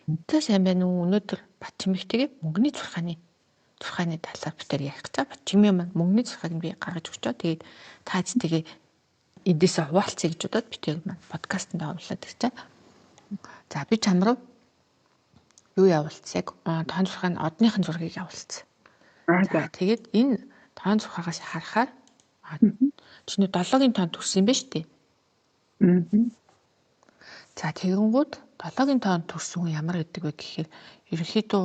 Тэ сайн байна уу? Өнөөдөр Батчимэгтэйгээ мөнгөний зурхааны талаар битэр ярих гэж байгаа. Батчимээ маань мөнгөний зурхааг би гаргаж өгч байгаа. Тэгээд таач тэгээ эдээсээ хуваалцъя гэж бодоод битэр маань подкастт оруулаад ирж байгаа. За би чамрав юу явуулцгааг тоон зурхааны одныхын зургийг явуулсан. За тэгээд энэ тоон зурхаагаас харахаар чиний 7-гийн тоон төрсөн юм байна шүү дээ. За тэгэнгүүт 7-гийн тоон төрсөн хүн ямар гэдэг вэ гэхээр ерөнхийдөө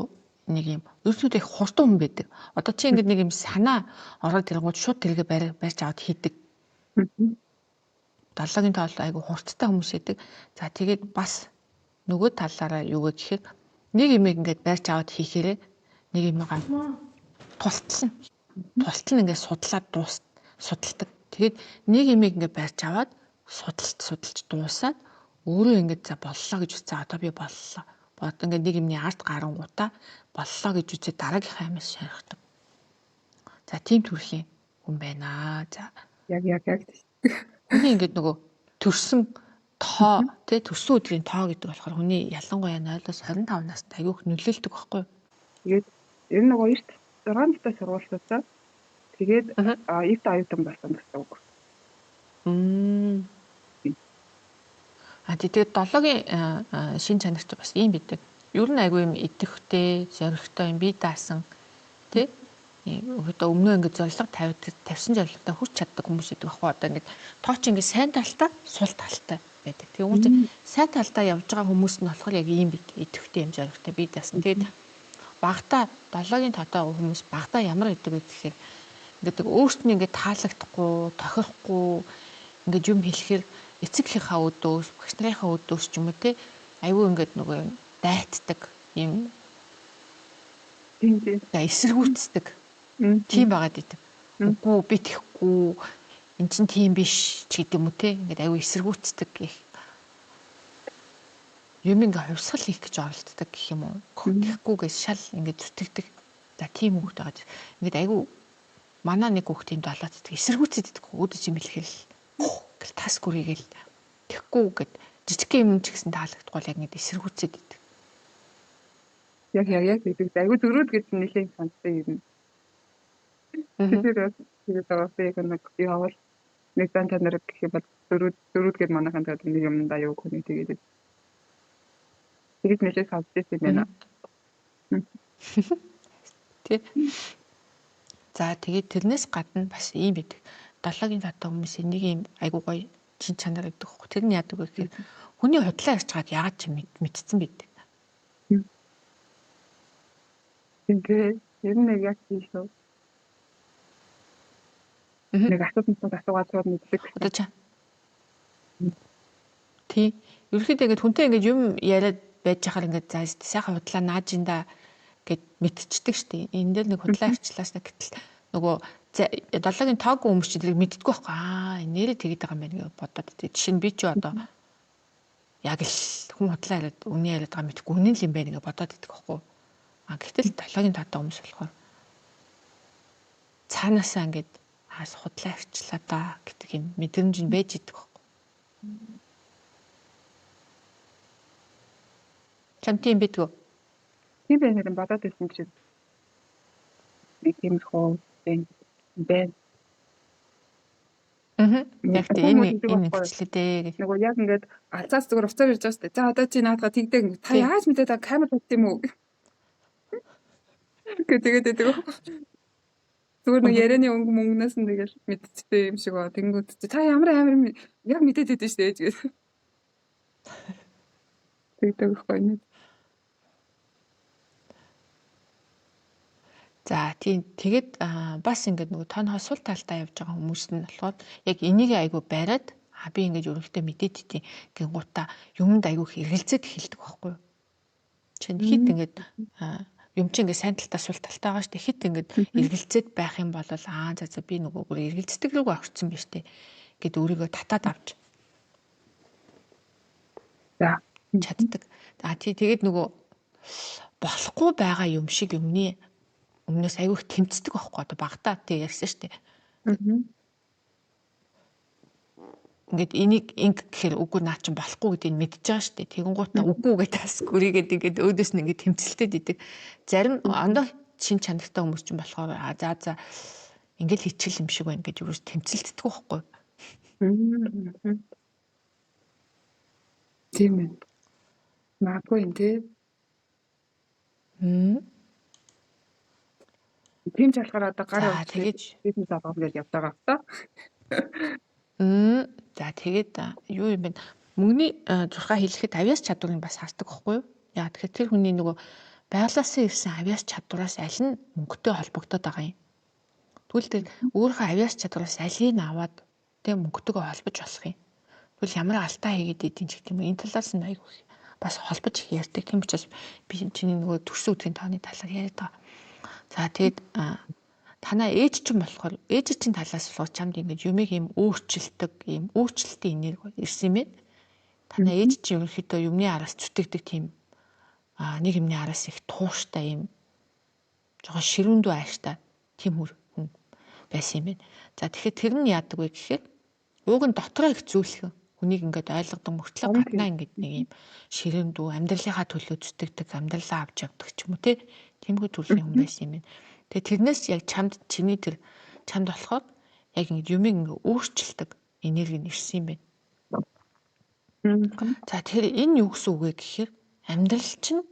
нэг юм өөртөө их хурдан хүн байдаг. Одоо чи ингэдэг нэг юм санаа ороод ирэнгүүт шууд тэргээ барьж аваад хийдэг. 7-гийн тоон айгу хурдтай хүмүүс байдаг. За тэгээд бас нөгөө талаараа юу вэ гэхээр нэг юм ингээд барьж аваад хийхээрээ нэг юмгаа тултал ингээд судлаад судалдаг. Тэгээд нэг юм ингээд барьж аваад судалж дуусаад өөрөө ингээд за боллоо гэж үзээ. Одоо би боллоо. Бод ингээд нэг юмний арт гарангуудаа боллоо гэж үзээ дараагийнхаа амиас шархдаг. За тийм төрлийн хүн байна. За яг хүний ингээд нөгөө төрсөн тоо тий төрсөн өдрийн тоо гэдэг болохоор хүний ялангуяа 0-25 настай аягүй их нөлөөлдөг байхгүй юу? Тэгээд ер нь нөгөө эрт 6 настай сургуультай. Тэгээд эрт аюутан болсон гэсэн үг. Тэгээд 7-гийн шин чанарч бас ийм бидэг. Ер нь айгүй юм идэвхтэй, зоригтой юм бие даасан тий одоо өмнөө ингээд зорилго тавьсан зорилготой хүрч чаддаг хүмүүс гэдэг байхгүй одоо ингээд тооч ингээд сайн талтай сул талтай байдаг. Тэгээ хүмүүс сайн талдаа явж байгаа хүмүүс нь болохоор яг ийм бит идэвхтэй юм зоригтой бие даасан. Тэгээд багтаа 7-гийн тотоо хүмүүс багтаа ямар гэдэг вэ гэхээр ингээд өөртөө ингээд таалагдахгүй, тохирохгүй ингээд юм хэлэхээр эцэгийнхаа өдөөс, багш нарынхаа өдөөс ч юм уу те айгүй ингээд нөгөө дайтдаг юм. Эсэргүүцдэг. Тийм байгаад идэв. Үгүй би тэхгүй эн чинь тийм биш ч гэдэг юм уу те ингээд айгүй эсэргүүцдэг гэх юм ингээ хувьсгал хийх гэж оролддог гэх юм уу. Тэгэхгүйгээс шал ингээд зүтгэдэг. За тийм хүүхд байгаа. Ингээд айгүй манай нэг хүүхд тийм далаацдаг эсэргүүцэд идэх өөдөж юм хэлэхэл гэл тас гүрийгээл тэгэхгүй гэд жижиг юм ч гэсэн таалагдахгүй яг ингэ эсэргүүцэд идэг. Яг гэдэг. Айгүй зөрүүд гэж нэлийн сонсдог юм. Тэгээд аваад нэг явал нэг дан танаар гэх юм бол зөрүүд гэж манайхан тэгээд нэг юмдаа юу гэх тэгээд нэлийн сонсдог юм байна. Тэ. За тэгээд тэрнээс гадна бас ийм байдаг. 7-гийн татаа хүмүүсийн нэг юм айгуу гоё чин чанар гэдэг хөөх. Тэр нь яадаг вэ гэхээр хүний худлаа ярьж байгаад яагаад ч мэдсэн байдаг. Ингээд ер нь яг тийм шүү. Нэг асуугаад шууд мэддэг. Одоо чаа. Тий. Ерөнхийдөө ингээд хүнтэй ингээд юм яриад байж хахаар ингээд за сайхан худлаа нааж инда гэд мэдчихдэг штеп. Энэ дээр нэг худлаа арчлаасна гэтэл нөгөө 7-гийн тоогүй хүмүүс чинь тэрийг мэддэггүй байхгүй. Нэрээ тэгээд байгаа юм байна гэж бодоод тий. Жишээ нь би ч одоо яг л хүн худлаа яриад үнэн яриад байгаа мэдгүй үнэн л юм байна гэж бодоод идэх байхгүй. Гэтэл 7-гийн тоотой хүмүүс болохоор цаанаасаа ингээд худлаа арчлаа да гэдэг юм мэдрэмж нь байж идэг байхгүй. Чам тийм бидгүү. Тийм байх юм бодоод байсан чинь нэг тийм хоо байна. Яг тийм энэ мэдчлээ дээ гэх. Нөгөө яг ингээд алцаас зүгээр уцаар ирж байгаа шүү дээ. За одоо чи наадгаа тэгдэг. Та яаж мэдээ та камер тавьд юм уу? Тэгээд зүгээр нэг ярианы мөнгнөөс нь тэгэл мэдчихтэй юм шиг ба. Тэнгүүд та ямар амир яг мэдээд байдсан шүү дээ гэж. Тэгдэг байхгүй. За тийм тэгээд бас ингээд нөгөө тооны сул талдаа явж байгаа хүмүүс нь болохоор яг энийг айгүй бариад би ингээд өөрөөхдөө мэдээд идэв гингуудаа юмд айгүй хэрэгэлцээд эхэлдэг байхгүй юу. Чинь хит ингээд юм чи ингээд сайн талдаа сул талтай байгаа шүү дээ. Хит ингээд эргэлзээд байх юм бол за би нөгөө бүр эргэлздэг рүүгээ орцсон биз дээ гэд өөрийгөө татаад авч. За чаддаг. За тэгээд нөгөө болохгүй байгаа юм шиг юмны өмнөөс айгүй их тэмцдэг байхгүй одоо багтаа тий ярьсан шүү дээ. ингээд энийг инг гэхээр үгүй наа чинь болохгүй гэдгийг мэдчихэж байгаа шүү дээ. Тэгэн гутаа үгүй гэдээ тас гүрийгээд ингээд өөдөөс нь ингээд тэмцэлтэд идэг. Зарим ондоо шин чанартай хүмүүс ч болохоор за ингээд хичээл юм шиг байна гэж юу ч тэмцэлтдэг байхгүй. Тийм ээ. Магадгүй юм тий. Тийм ч болохоор одоо гар За тэгэж бизнес авах гэж явж байгаа та. за тэгээд юу юм бэ? Мөнгөний зурхаа хэлэхэд авьяас чадварыг бас хардаг байхгүй юу? Яа тэгэхээр тэр хүний нөгөө байгалаасаа ирсэн авьяас чадвараас аль нь мөнгөтэй холбогдоод байгаа юм. Тэгвэл тэр өөрийнхөө авьяас чадвараас алийг нь аваад тэг мөнгөтэйгээ холбож болох юм. Тэгвэл ямар алдаа хийгээд идэв ч гэх юм энэ талаас нь аяг бас холбож их ярьдаг. Тийм учраас би чиний нөгөө төрсөн үдгийн тооны талаар яриад байгаа. За тэгээд танаа ээж чинь болохоор ээж чинь талаас болохоор чамд ингэж юмыг юм өөрчилдөг, ийм өөрчлөлтийн энерги ирсэн юм байна. Танаа ээж чинь ерөнхийдөө юмны араас зүтгэдэг тийм нэг юмны араас их тууштай юм жоохон ширүүндүү ааштай тийм хүн байсан юм байна. За тэгэхээр тэр нь яадаг вэ гэхээр ууг нь дотроо их зүйлэх хүнийг ингээд ойлгодог мөртлөө гаднаа ингээд нэг юм ширүүндүү амьдралынхаа төлөө зүтгэдэг, амьдралаа авч явдаг ч юм уу тиймгүй төрлийн хүн байсан юм байна. Тэгээ тэрнээс яг чиний тэр чамд болохоор яг ингэ юмыг ингэ өөрчилдөг энерги нь ирсэн юм байна. За тэр энэ юу гэсэн үг вэ гэхээр амьдрал чинь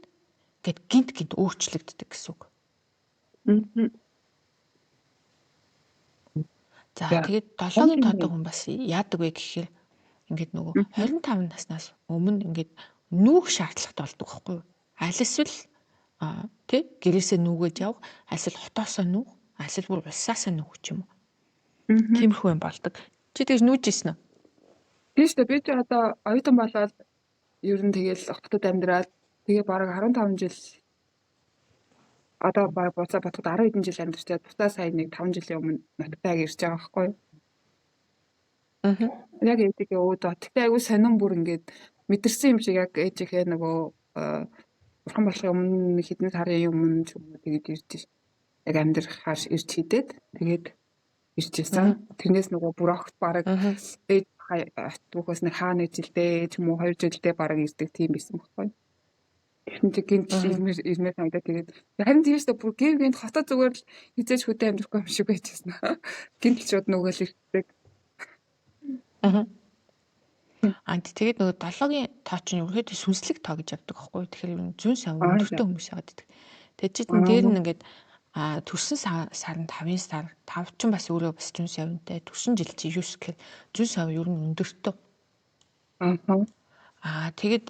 гэд гинт өөрчлөгддөг гэсэн үг. За тэгээд 7-гийн тоотой хүн бас яадаг вэ гэхээр ингээд нөгөө 25 наснаас өмнө ингээд нүүх шаардлагатай болдог байхгүй юу? Аль эсвэл тий гэрээсээ нүгэж яв, аль эсвэл хотоосоо нүх, аль эсвэл бүр улсаасаа нүх ч юм уу. Тиймэрхүү юм болдог. Чи тэгж нүүж ийсэн үү? Тийм шүү дээ. Би ч одоо оюутан болоод ер нь тэгэл хотод амьдраад тэгээ бараг 15 жил одоо баг буцаа бодоход 10 хэдэн жил амьдарчаад бутаа сая нэг 5 жилийн өмнө нотдаг ирж байгаа байхгүй юу? Яг ээжигээ өөдөө. Тэгтээ айгүй сонин бүр ингээд мэдэрсэн юм шиг яг ээжийнхээ нөгөө бурхан болохын өмнө хэдэн сарын өмнө ч юм уу тэгээд ирж яг амьдрахаар ирж хидэд тэгээд ирж исэн. Тэрнээс нөгөө бүр огт бараг ээж түүхээс нэг хаана жилдээ ч юм уу 2 жилдээ бараг ирдэг тийм байсан байхгүй. Тэгсэн чинь гинт ирмээр санагдаад тэгээд харин тийм шүү дээ бүр гинт хотод зүгээр л хизээж хөдөө амьдрахгүй юм шиг байжсэн. Гинт л шууд нөгөө л ирдэг. Тэгээд нөгөө 7-гийн тоо чинь ерөөхдөө сүнслэг тоо гэж явдаг байхгүй. Тэгэхээр ер нь зүүн сав өндөртэй хүмүүс яагаад гэдэг. Тэгээд чинь дээр нь ингээд төрсөн сарнд 5 сар 5 ч бас өөрөө бас зүүн савнтай төрсөн жил чи 9 гэхээр зүүн сав ер нь өндөртэй. Тэгээд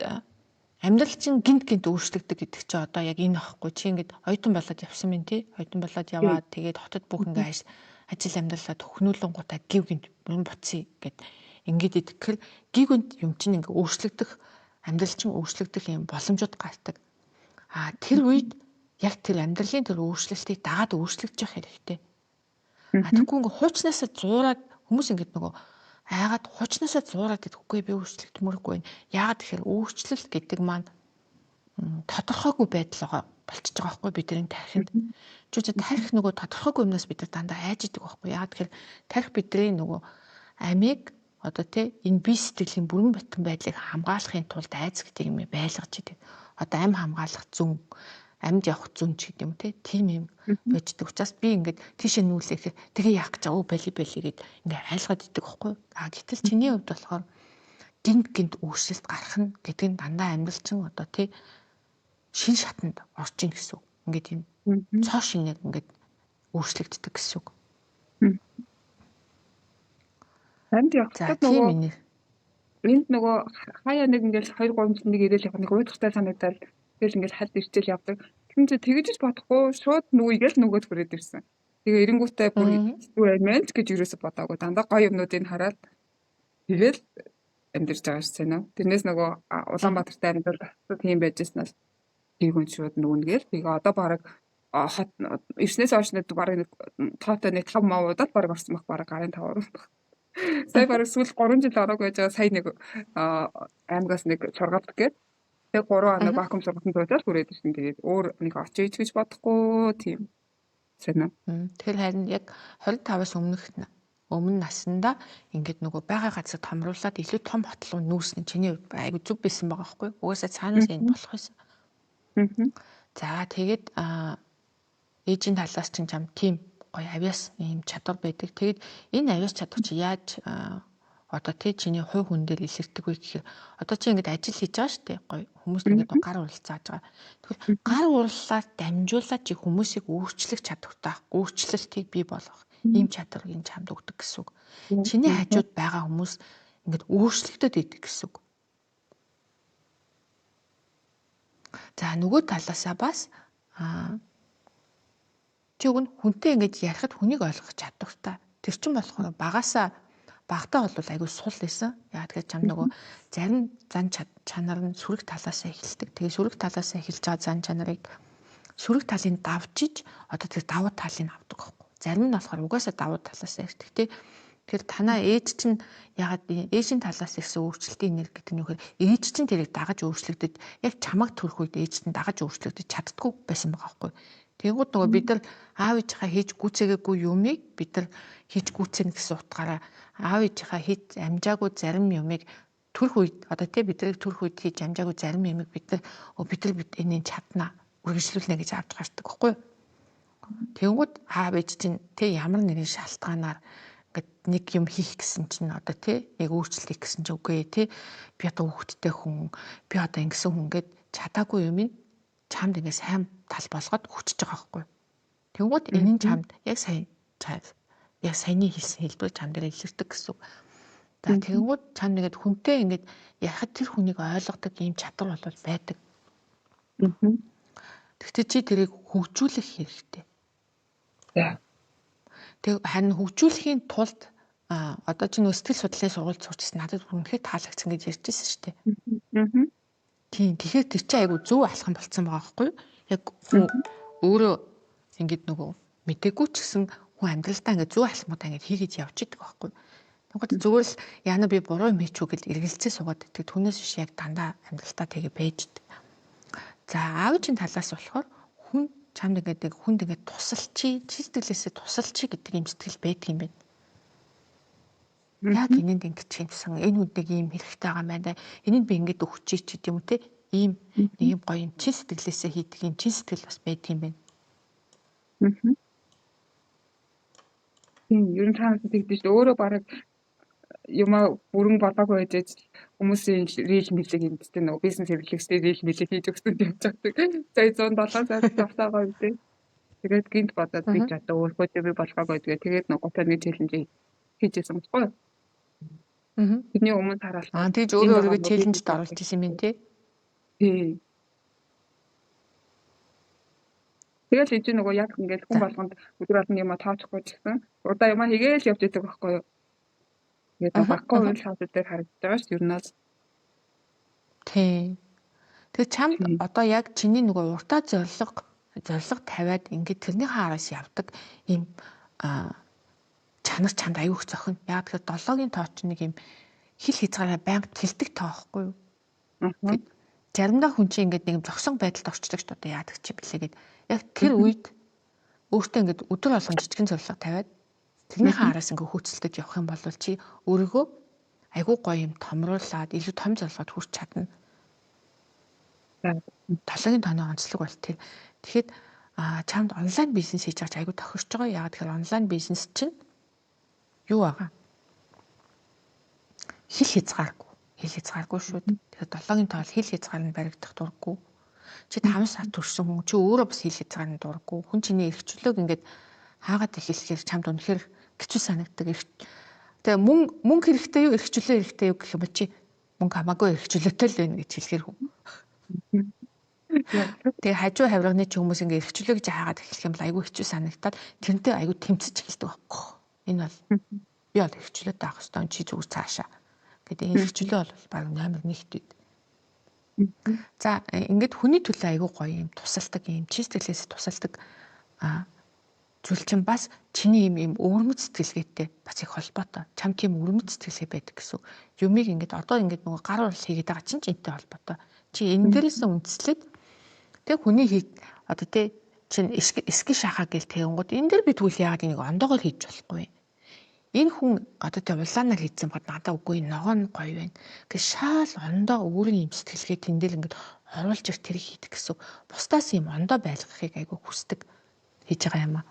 амьдрал чинь гинт өөрчлөгдөг гэдэг чинь одоо яг энэ аахгүй чи ингээд оюутан болоод явсан мэн тий. Оюутан болоод яваад тэгээд хотод бүх ингээд ажил амьдралаа төхнүүлэн гутаа гів гинт бүрэн буцъя гэд ингээд идэхээр гів гинт юм чинь ингээд өөрчлөгдөх амьдрал чинь өөрчлөгдөх юм боломжууд гардаг. Тэр үед яг тэр амьдралын тэр өөрчлөлтийг дагаад өөрчлөгдөж явах хэрэгтэй. Тэгэхгүй ингээд хуучнаасаа зуураад хүмүүс ингээд нөгөө айгаад хуучнаасаа зуураад гэдэггүй би өөрчлөгдмөргүй байна. Яагаад тэгэхээр өөрчлөлт гэдэг маань тодорхойгүй байдал болчихж байгаа байхгүй бидний тархинд. Жүжиг тарих нөгөө тодорхойгүй юмнаас бид нар дандаа айж идэг байхгүй. Яагаад тэгэхээр тарих бидний нөгөө амийг одоо тий энэ бие сэтгэлийн бүрэн бүтэн байдлыг хамгаалахын тулд айц гэдэг юм байлгаж идэг. Одоо ам хамгаалах зүн амьд явах зүн ч гэдэг юм тийм юм байждаг. Учраас би ингээд тийшээ нүүлэхээр тэгээ яах гэж байгаа бали гэд ингээд айлгаад идэг байхгүй. Гэтэл чиний хувьд болохоор гинт өөрчлөлт гарах нь гэдэг нь дандаа амьдрал чинь одоо тий шин шатанд орж ийн гэсэн үг. Ингээд юм цоо шинээр ингээд өөрчлөгддөг гэсэн үг. Танд явахад нөгөө энд нөгөө хаяа нэг ингээл 2 3 жил нэг ирээл явах нэг уйдахтай санагдал тэгэл ингээл хальт ирчээл явдаг. Тэгвэл тэгэж ч бодохгүй шууд нөгөө игээл нөгөөд хүрээд ирсэн. Тэгээ эренгүүтээ бүр зүгээр амин ч гэж юусоо бодоагүй дандаа гоё юмнуудыг хараад тэгэл амьдэрж байгаа ш зэнэ. Тэрнээс нөгөө Улаанбаатартай амьдрал тийм байжснаас тэр хүн шууд нөгөнгээл тэгээ одоо бараг хот 9-ээс хойш нэг бараг нэг тоотой нэг 5 мавуудад бараг орсон баг бараг гарын 5 сая бараг сүүл 3 жил ороог байж байгаа сая нэг аймагаас нэг сургалт гээд тэг 3 хоног вакуум сургалтанд дуусаад хүрээд ирсэн. Тэгээд өөр нэг очиж гэж бодохгүй тийм. Сэна. Тэгэхээр харин яг 25-аас өмнөх Өмнө наснда ингээд нөгөө байгаа газар томруулаад илүү том хотлоо нүүснэ чиний хувьд айгу зүг байсан байгаа байхгүй. Угаасаа цаанаас энэ болох байсан. За тэгээд ээжийн талаас чинь чам тийм гоё авьяас ийм чадвар байдаг. Тэгээд энэ авьяас чадвар чи яаж одоо тий чиний хувь хүн дээр илэрдэг вэ гэхээр одоо чи ингээд ажил хийж байгаа шүү дээ. Гоё хүмүүс ингээд гар уралцааж байгаа. Тэгэхээр гар ураллаар дамжуулаад чи хүмүүсийг өөрчлөх чадвартай, өөрчлөлтийг бий болгох ийм чадварыг энэ чамд өгдөг гэсэн үг. Чиний хажууд байгаа хүмүүс ингээд өөрчлөгдөд идэг гэсэн үг. За нөгөө талаасаа бас чи уг нь хүнтэй ингээд ярихад хүнийг ойлгох чадвартай. Тэр чинь болохоор багтаа бол айгүй сул байсан. Яагаад гэвэл чам нөгөө зарим зан чанар нь сүрэг талаасаа эхэлдэг. Тэгээ сүрэг талаасаа эхэлж байгаа зан чанарыг сүрэг талын давжиж одоо тэр давуу талыг авдаг байхгүй. Зарим нь болохоор угаасаа давуу талаасаа ирдэг тий. Тэгэхээр танаа ээж чинь ягаад ээжийн талаас ирсэн өөрчлөлтийн энерги гэдэг нь юу гэхээр ээж чинь тэрийг дагаж өөрчлөгдөж яг чамаг төрөх үед ээж чинь дагаж өөрчлөгдөж чаддгүй байсан байгаа байхгүй. Тэгвэл нөгөө бид нар аав ээжийнхаа хийж гүйцээгээгүй юмыг бид нар хийж гүйцэнэ гэсэн утгаараа аав ээжийнхаа хийж амжаагүй зарим юмыг төрөх үед одоо тий биднийг төрөх үед хийж амжаагүй зарим юмыг бид нар энийг чаднаа үргэлжлүүлнэ гэж авч гардаг байхгүй. Тэгвэл аав ээж чинь тий ямар нэгэн шалтгаанаар ингээд нэг юм хийх гэсэн чинь одоо тий яг өөрчлөлт хийх гэсэн чинь үгүй тий би одоо хүүхэдтэй хүн би одоо ингэсэн хүн гэд чадаагүй юм ин чамд ингээ сайн тал болгоод хүчж байгаа байхгүй. Тэгвэл энэ нь чамд яг саяны хэлсэн хэлбэр чам дээр илэрдэг гэсэн үг. За тэгвэл чам нэгэд хүнтэй ингээд яхад тэр хүнийг ойлгодог ийм чадвар бол байдаг. Тэгтээ чи тэрийг хөгжүүлэх хэрэгтэй. Тэг харин хөгжүүлэхийн тулд одоо чи нөө сэтгэл судлалын сургуульд суучсан надад үнэхээр таалагдсан гэж ярьжсэн шүү дээ. Тийм тэгэхээр тэр чинь айгу зөв алхам болцсон байгаа байхгүй юу? Яг өөрөө ингэж нөгөө мдэггүй ч гэсэн хүн амьдралдаа ингэ зөв алхмуудаа ингэ хийгээд явж идэг байхгүй юу? Тэгвэл зүгээр л яана би буруу юм хийчихв гэж эргэлзээ суугаад идэг. Түүнээс биш яг дандаа амьдралдаа тэгээ байж идэг. За аавчийн талаас болохоор хүн чамд ингээд хүнд ингээд тусалчи, чистгэлээсээ тусалчи гэдэг юм сэтгэл байдаг юм байна. Яг энэнд ингэж юмсан энэ хүндэг ийм хэрэгтэй байгаа юм байна. Энийг би ингээд өгчий ч гэдэг юм те. Ийм нэг юм гоё юм чин сэтгэлээсээ хийдэг юм чин сэтгэл бас байдаг юм байна. Тийм ер нь цаанаас тэгдэж өөрөө бараг юмаа бүрэн болоогүй байж хүмүүсийн рил мэлэг юмдтэй нөгөө бизнес эрхлэгчдийн рил мэлэг хийж өгсөн явж байгаа. Сая 107 сар завсаагаа үгүй. Тэгээд гинт бодоод би ч одоо өөрхөө би болгоогүй тэгээ тэгээд нөгөө гутаны челленж хийжсэн байхгүй. Бидний өмнө тараал. Тэгж өөрөө челленжд оролж исэн юм тий. Тийм. Тэгэл энэ нөгөө яг ингээд хүн болгонд өдөр болгоны юм тооцохгүй ч гэсэн удаа юм хийгээл явж байгаа байхгүй юу? Тэгээд баггүй үйл шаардлагууд дээр харагдаж байгаа шүү дээ. Тийм. Тэгээд чамд одоо яг чиний нөгөө уртаа зориг тавиад ингээд тэрнийхээ араас явдаг ийм чанар чамд аюух зохино. Яг тэгэхээр 7-гийн тоо чинь нэг юм хил хязгаараа байнга тэлдэг тоо байхгүй юу? Заримдаа хүн чинь ингээд нэг юм зогсон байдалд орчдөг ч одоо яадаг чи блэ гэд яг тэр үед өөртөө ингээд өдөр болгон жижигэн зориг тавиад тэрнийхээ араас ингээ хөөцөлдөж явах юм бол чи өөрийгөө айгүй гоё юм томруулаад илүү том зорилгод хүрч чадна. Талагийн тооны онцлог бол тэр. Тэгэхэд чамд онлайн бизнес хийж байгаа ч айгүй тохирч байгаа. Яагаад тэгэхээр онлайн бизнес чинь юу байгаа? Хил хязгааргүй шүү дээ. Тэгэхээр 7-гийн тоол хил хязгаар нь баригдах дурггүй. Чи 5 сар төрсөн хүн чи өөрөө бас хил хязгаар нь дурггүй. Хүн чиний эрхчлөөг ингээд хаагаад эхлэхээр чамд үнэхээр хэцүү санагддаг. Тэгээ мөнгө хэрэгтэй юу, эрхчлөө хэрэгтэй юу гэх юм чи мөнгө хамаагүй эрхчлөөтэй л байна гэж хэлэхэр хүн. Тэгээ хажуу хаврагны чи хүмүүс ингээ эрхчлөө гэж хаагаад эхлэх юм бол айгүй хэцүү санагдаад тэрнтэй айгүй тэмцэж эхэлдэг байхгүй. Энэ бол би бол эрхчлөөтэй авах ёстой чи зүгээр цаашаа гэдэг эрхчлөө бол баг номер 1-т үед. За ингээд хүний төлөө айгүй гоё юм тусалдаг юм чистгэлээс тусалдаг зүйл чинь бас чиний юм өвөрмөц сэтгэлгээтэй бас их холбоотой. Чам тийм өвөрмөц сэтгэлгээ байдаг гэсэн. Юмыг ингээд одоо ингээд нөгөө гар урал хийгээд байгаа чинь энтэй холбоотой. Чи энэ дээрээс үндэслээд тэг хүний одоо тэг чин эски шахаа гэл тэгэнгүүт энэ дээр би тэгвэл яагаад энийг ондоогоор хийж болохгүй. Энэ хүн одоо тэ улаанаар хийсэн бод надад үгүй ногоо нь гоё байна. Гэ шаал ондоо өөрийн юм сэтгэлгээ тэндэл ингээд оруулж ир тэр хийдэг гэсэн. Бусдаас юм ондоо байлгахыг айгүй хүсдэг хийж байгаа юм аа.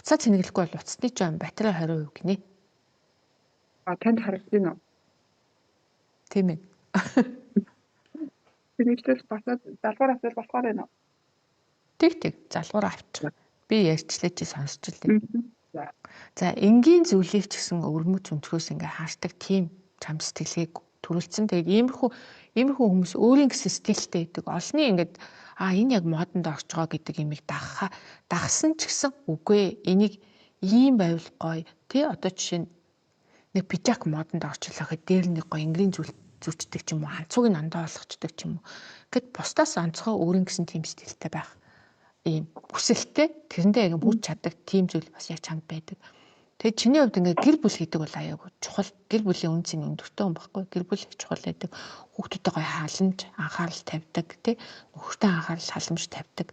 Уцаа цэнэглэхгүй бол уцсны жоо батарей 20% гинэ. Танд харагдаж байна уу? Тийм ээ. Тэрнээс басаад залгуур авчвал болохоор байна уу? Тэг залгуур авчих. Би ярьчлаа чи сонсч лээ. За энгийн зүйлийг ч гэсэн өвөрмөц өнцгөөс ингээ хаашдаг тийм чам сэтгэлгээг төрүүлсэн. Тэгээд иймэрхүү хүмүүс өөрийн гэсэн стилтэй байдаг. Олны ингээд энэ яг модонд орж байгаа гэдэг имийг дагсан ч гэсэн үгүй энийг ийм байвал гоё. Тэ одоо жишээ нь нэг пижак модонд орчлоо гэхэд дээр нэг гоё ингийн зүвчдэг ч юм уу, ханцууг нь ондоо болгочдөг ч юм уу. Гэт бусдаас онцгой өөрийн гэсэн тийм стилтэй байх. Ийм хүсэлтэй тэрэндээ яг бүрч чаддаг тийм зүйл бас яг чамд байдаг. Тэгээд чиний хувьд ингээд гэр бүл гэдэг бол аяагүй чухал. Гэр бүлийн үнцний өндөртэй хүн баггүй. Гэр бүл чухал байдаг. Хүүхдүүдтэй гоё хаалмж анхаарал тавьдаг тий. Нөхөртэй анхаарал хаалмж тавьдаг.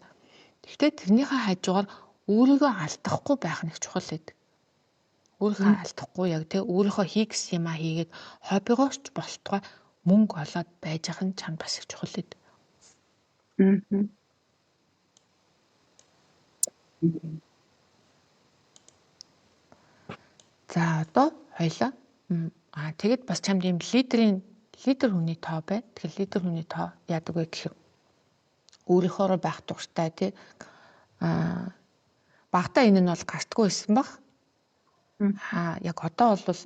Гэхдээ тэрнийхээ хажуугаар өөрийгөө алдахгүй байх нэг чухал байдаг. Өөрийнхөө алдахгүй яг тий өөрийнхөө хийх гэсэн юм а хийгээд хоббигоорч болтгой мөнгө олоод байж ах нь чамд бас их чухал байдаг. За одоо хоёлаа. Тэгэд бас чамд ийм лидер хүний тоо байна. Тэгэхээр лидер хүний тоо яадаг вэ гэхээр өөрийнхөө байх дуртай тий. Багтаа энэ нь бол гартгүй байсан баг. Яг одоо бол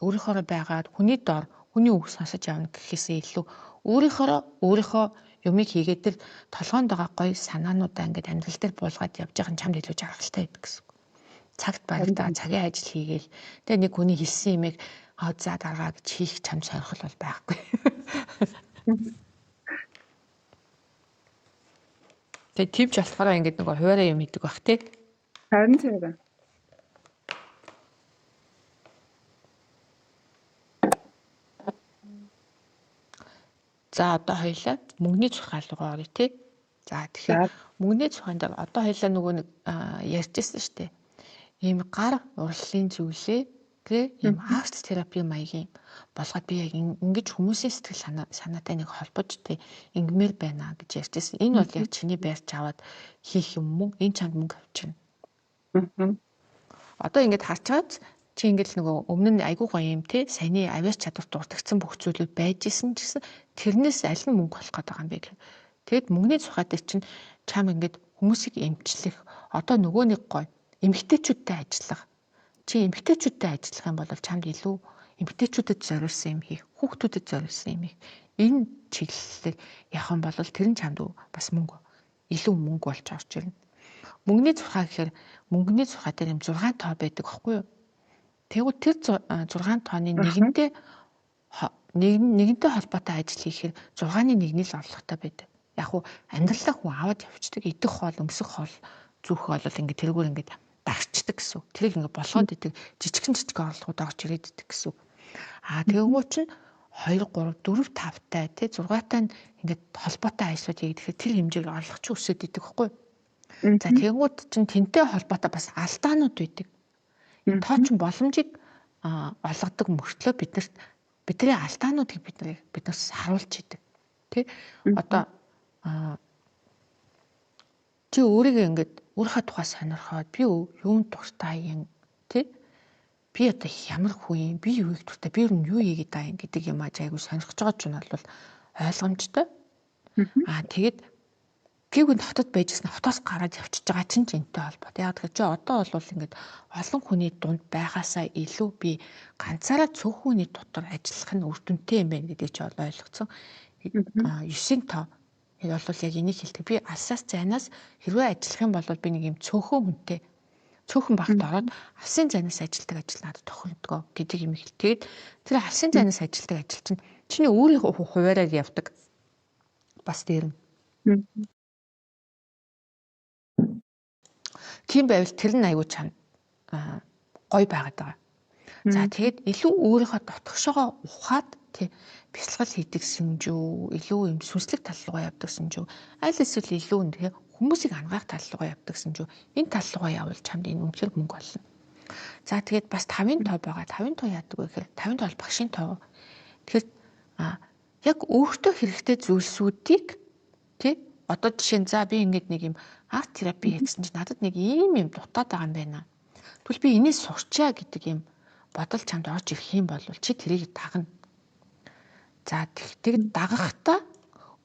өөрийнхөө байгаад хүний дор хүний үг сонсож явна гэхээсээ илүү өөрийнхөө юмыг хийгээд тэр толгоонд байгаа гоё санаануудаа ингээд амьдрал дээр буулгаад явж байгаа нь чамд илүү жаргалтай байдаг гэсэн. Цагт барагдаа цагийн ажил хийгээл тэгээ нэг хүний хэлсэн юмыг за дараа гэж хийх чам сонирхол бол байхгүй. Тэгээ төвч болохоор ингээд нөгөө хуваараа юм хийдэг бах тий. Харин тийм. За одоо хоёлаа мөнгөний цухаал руу оръё тий. За тэгэхээр мөнгөний цухаан дээр одоо хоёлаа нөгөө нэг ярьжсэн шүү дээ. Ийм гар урлалын зүйлээ гээ ийм арт терапи маягийн болгоод би яг ингэж хүмүүсийн сэтгэл санаатай нэг холбож тий ингэмээр байна гэж ярьжсэн. Энэ бол яг чиний байрч аваад хийх юм мөн энэ чамд мөнгө авчирна. Одоо ингэж харчаад чи ингээл нөгөө өмнө нь айгуу гоё юм тий саяны авиас чадвар дуртагцсан бүх зүйлүүд байж исэн ч гэсэн тэрнээс аль нь мөнгө болох гэдэг юм бэ гэх. Тэгэд мөнгөний цухаа дээр чинь чам ингээд хүмүүсийг эмчлэх одоо нөгөө нэг гоё эмэгтэйчүүдтэй ажиллах. Чи эмэгтэйчүүдтэй ажиллах юм бол чамд илүү эмэгтэйчүүдэд зориулсан юм хийх, хүүхдүүдэд зориулсан юм хийх. Энэ чиглэлээр явах юм бол тэр нь чамд бас илүү мөнгө болж орж ирнэ. Мөнгөний цухаа гэхээр мөнгөний цухаа дээр юм 6 тоо байдаг байхгүй юу? Тэгвэл тэр 6 тооны нэгэнтэй холбоотой ажил хийхээр 6-ны 1-ний л орлоготой байдаг. Яг уу амьдралаа хүн аваад явчихдаг. Идэх хоол, өмсөх хоол, зүүх хоол ингээд тэргээр ингээд дарчдаг гэсэн. Тэрийг ингээд болгоод идэг жижигхэн орлогууд орж ирээд идэг гэсэн. Тэгвэл чинь 2 3 4 5-тай тий 6-тай ингээд холбоотой ажлууд хийгээд тэр хэмжээг орлого ч өсөд идэг байхгүй. За тэгвэл чинь тэнтэй холбоотой бас алдаанууд байдаг. Тоо чин боломжийг олгодог мөртлөө бидний алдаануудыг биднээс харуулж идэг. Тэ? Одоо чи өөрийгөө ингээд өөрийнхөө тухай сонирхоод би юунд дуртай юм тий? Би одоо ямар хүн юм? Би юу хийх дуртай? Би юу хийгээд байгаа юм гэдэг юм айгу сонирхож байгаа ч нь бол ойлгомжтой. Тэгээд гівгэн хотод байжсэн хотоос гараад явчихж байгаа чинь энтэй холбоотой. Яг тэгэхээр чи одоо бол ингээд олон хүний дунд байгаасаа илүү би ганцаараа цөөхөн хүний дотор ажиллах нь үр дүнтэй юм байна гэдэг чи ойлгоцсон. 9-ийн тоо энэ бол яг энийг хэлдэг. Би алсаас зайнаас хэрвээ ажиллах юм бол би нэг юм цөөхөн багт ороод алсын зайнаас ажилдаг ажил надад тохирдгоо гэдэг юм хэл. Тэгээд тэр алсын зайнаас ажилдаг ажил чинь чиний өөрийнхөө хуваараар явдаг. Бас дээр нь. Тийм байвал тэр нь аягүй чам гоё байгаад байгаа. За тэгээд илүү өөрийнхөө дотгошоогоо ухаад тий бясалгал хийдэг сэнжүү, илүү юм сүнслэг тал руугаа явдаг сэнжүү, аль эсвэл илүү тий хүмүүсийг ангаах тал руугаа явдаг сэнжүү. Энэ тал руугаа явбал чамд энэ үнэхээр мөнгө олно. За тэгээд бас 5-ын тоо байгаа. 5-ын тоо яадаг вэ гэхээр 5-ын тоо бол багшийн тоо. Тэгэхээр яг өөртөө хэрэгтэй зүйлсүүдийг тий одоо жишээ нь за би ингээд нэг юм арт терапи хийсэн чинь надад нэг ийм юм дутаад байгаа юм байна. Тэгвэл би энэс сурчаа гэдэг юм бодол чамд орж ирэх юм бол чи тэрийг дагна. За тэгэд дагахтаа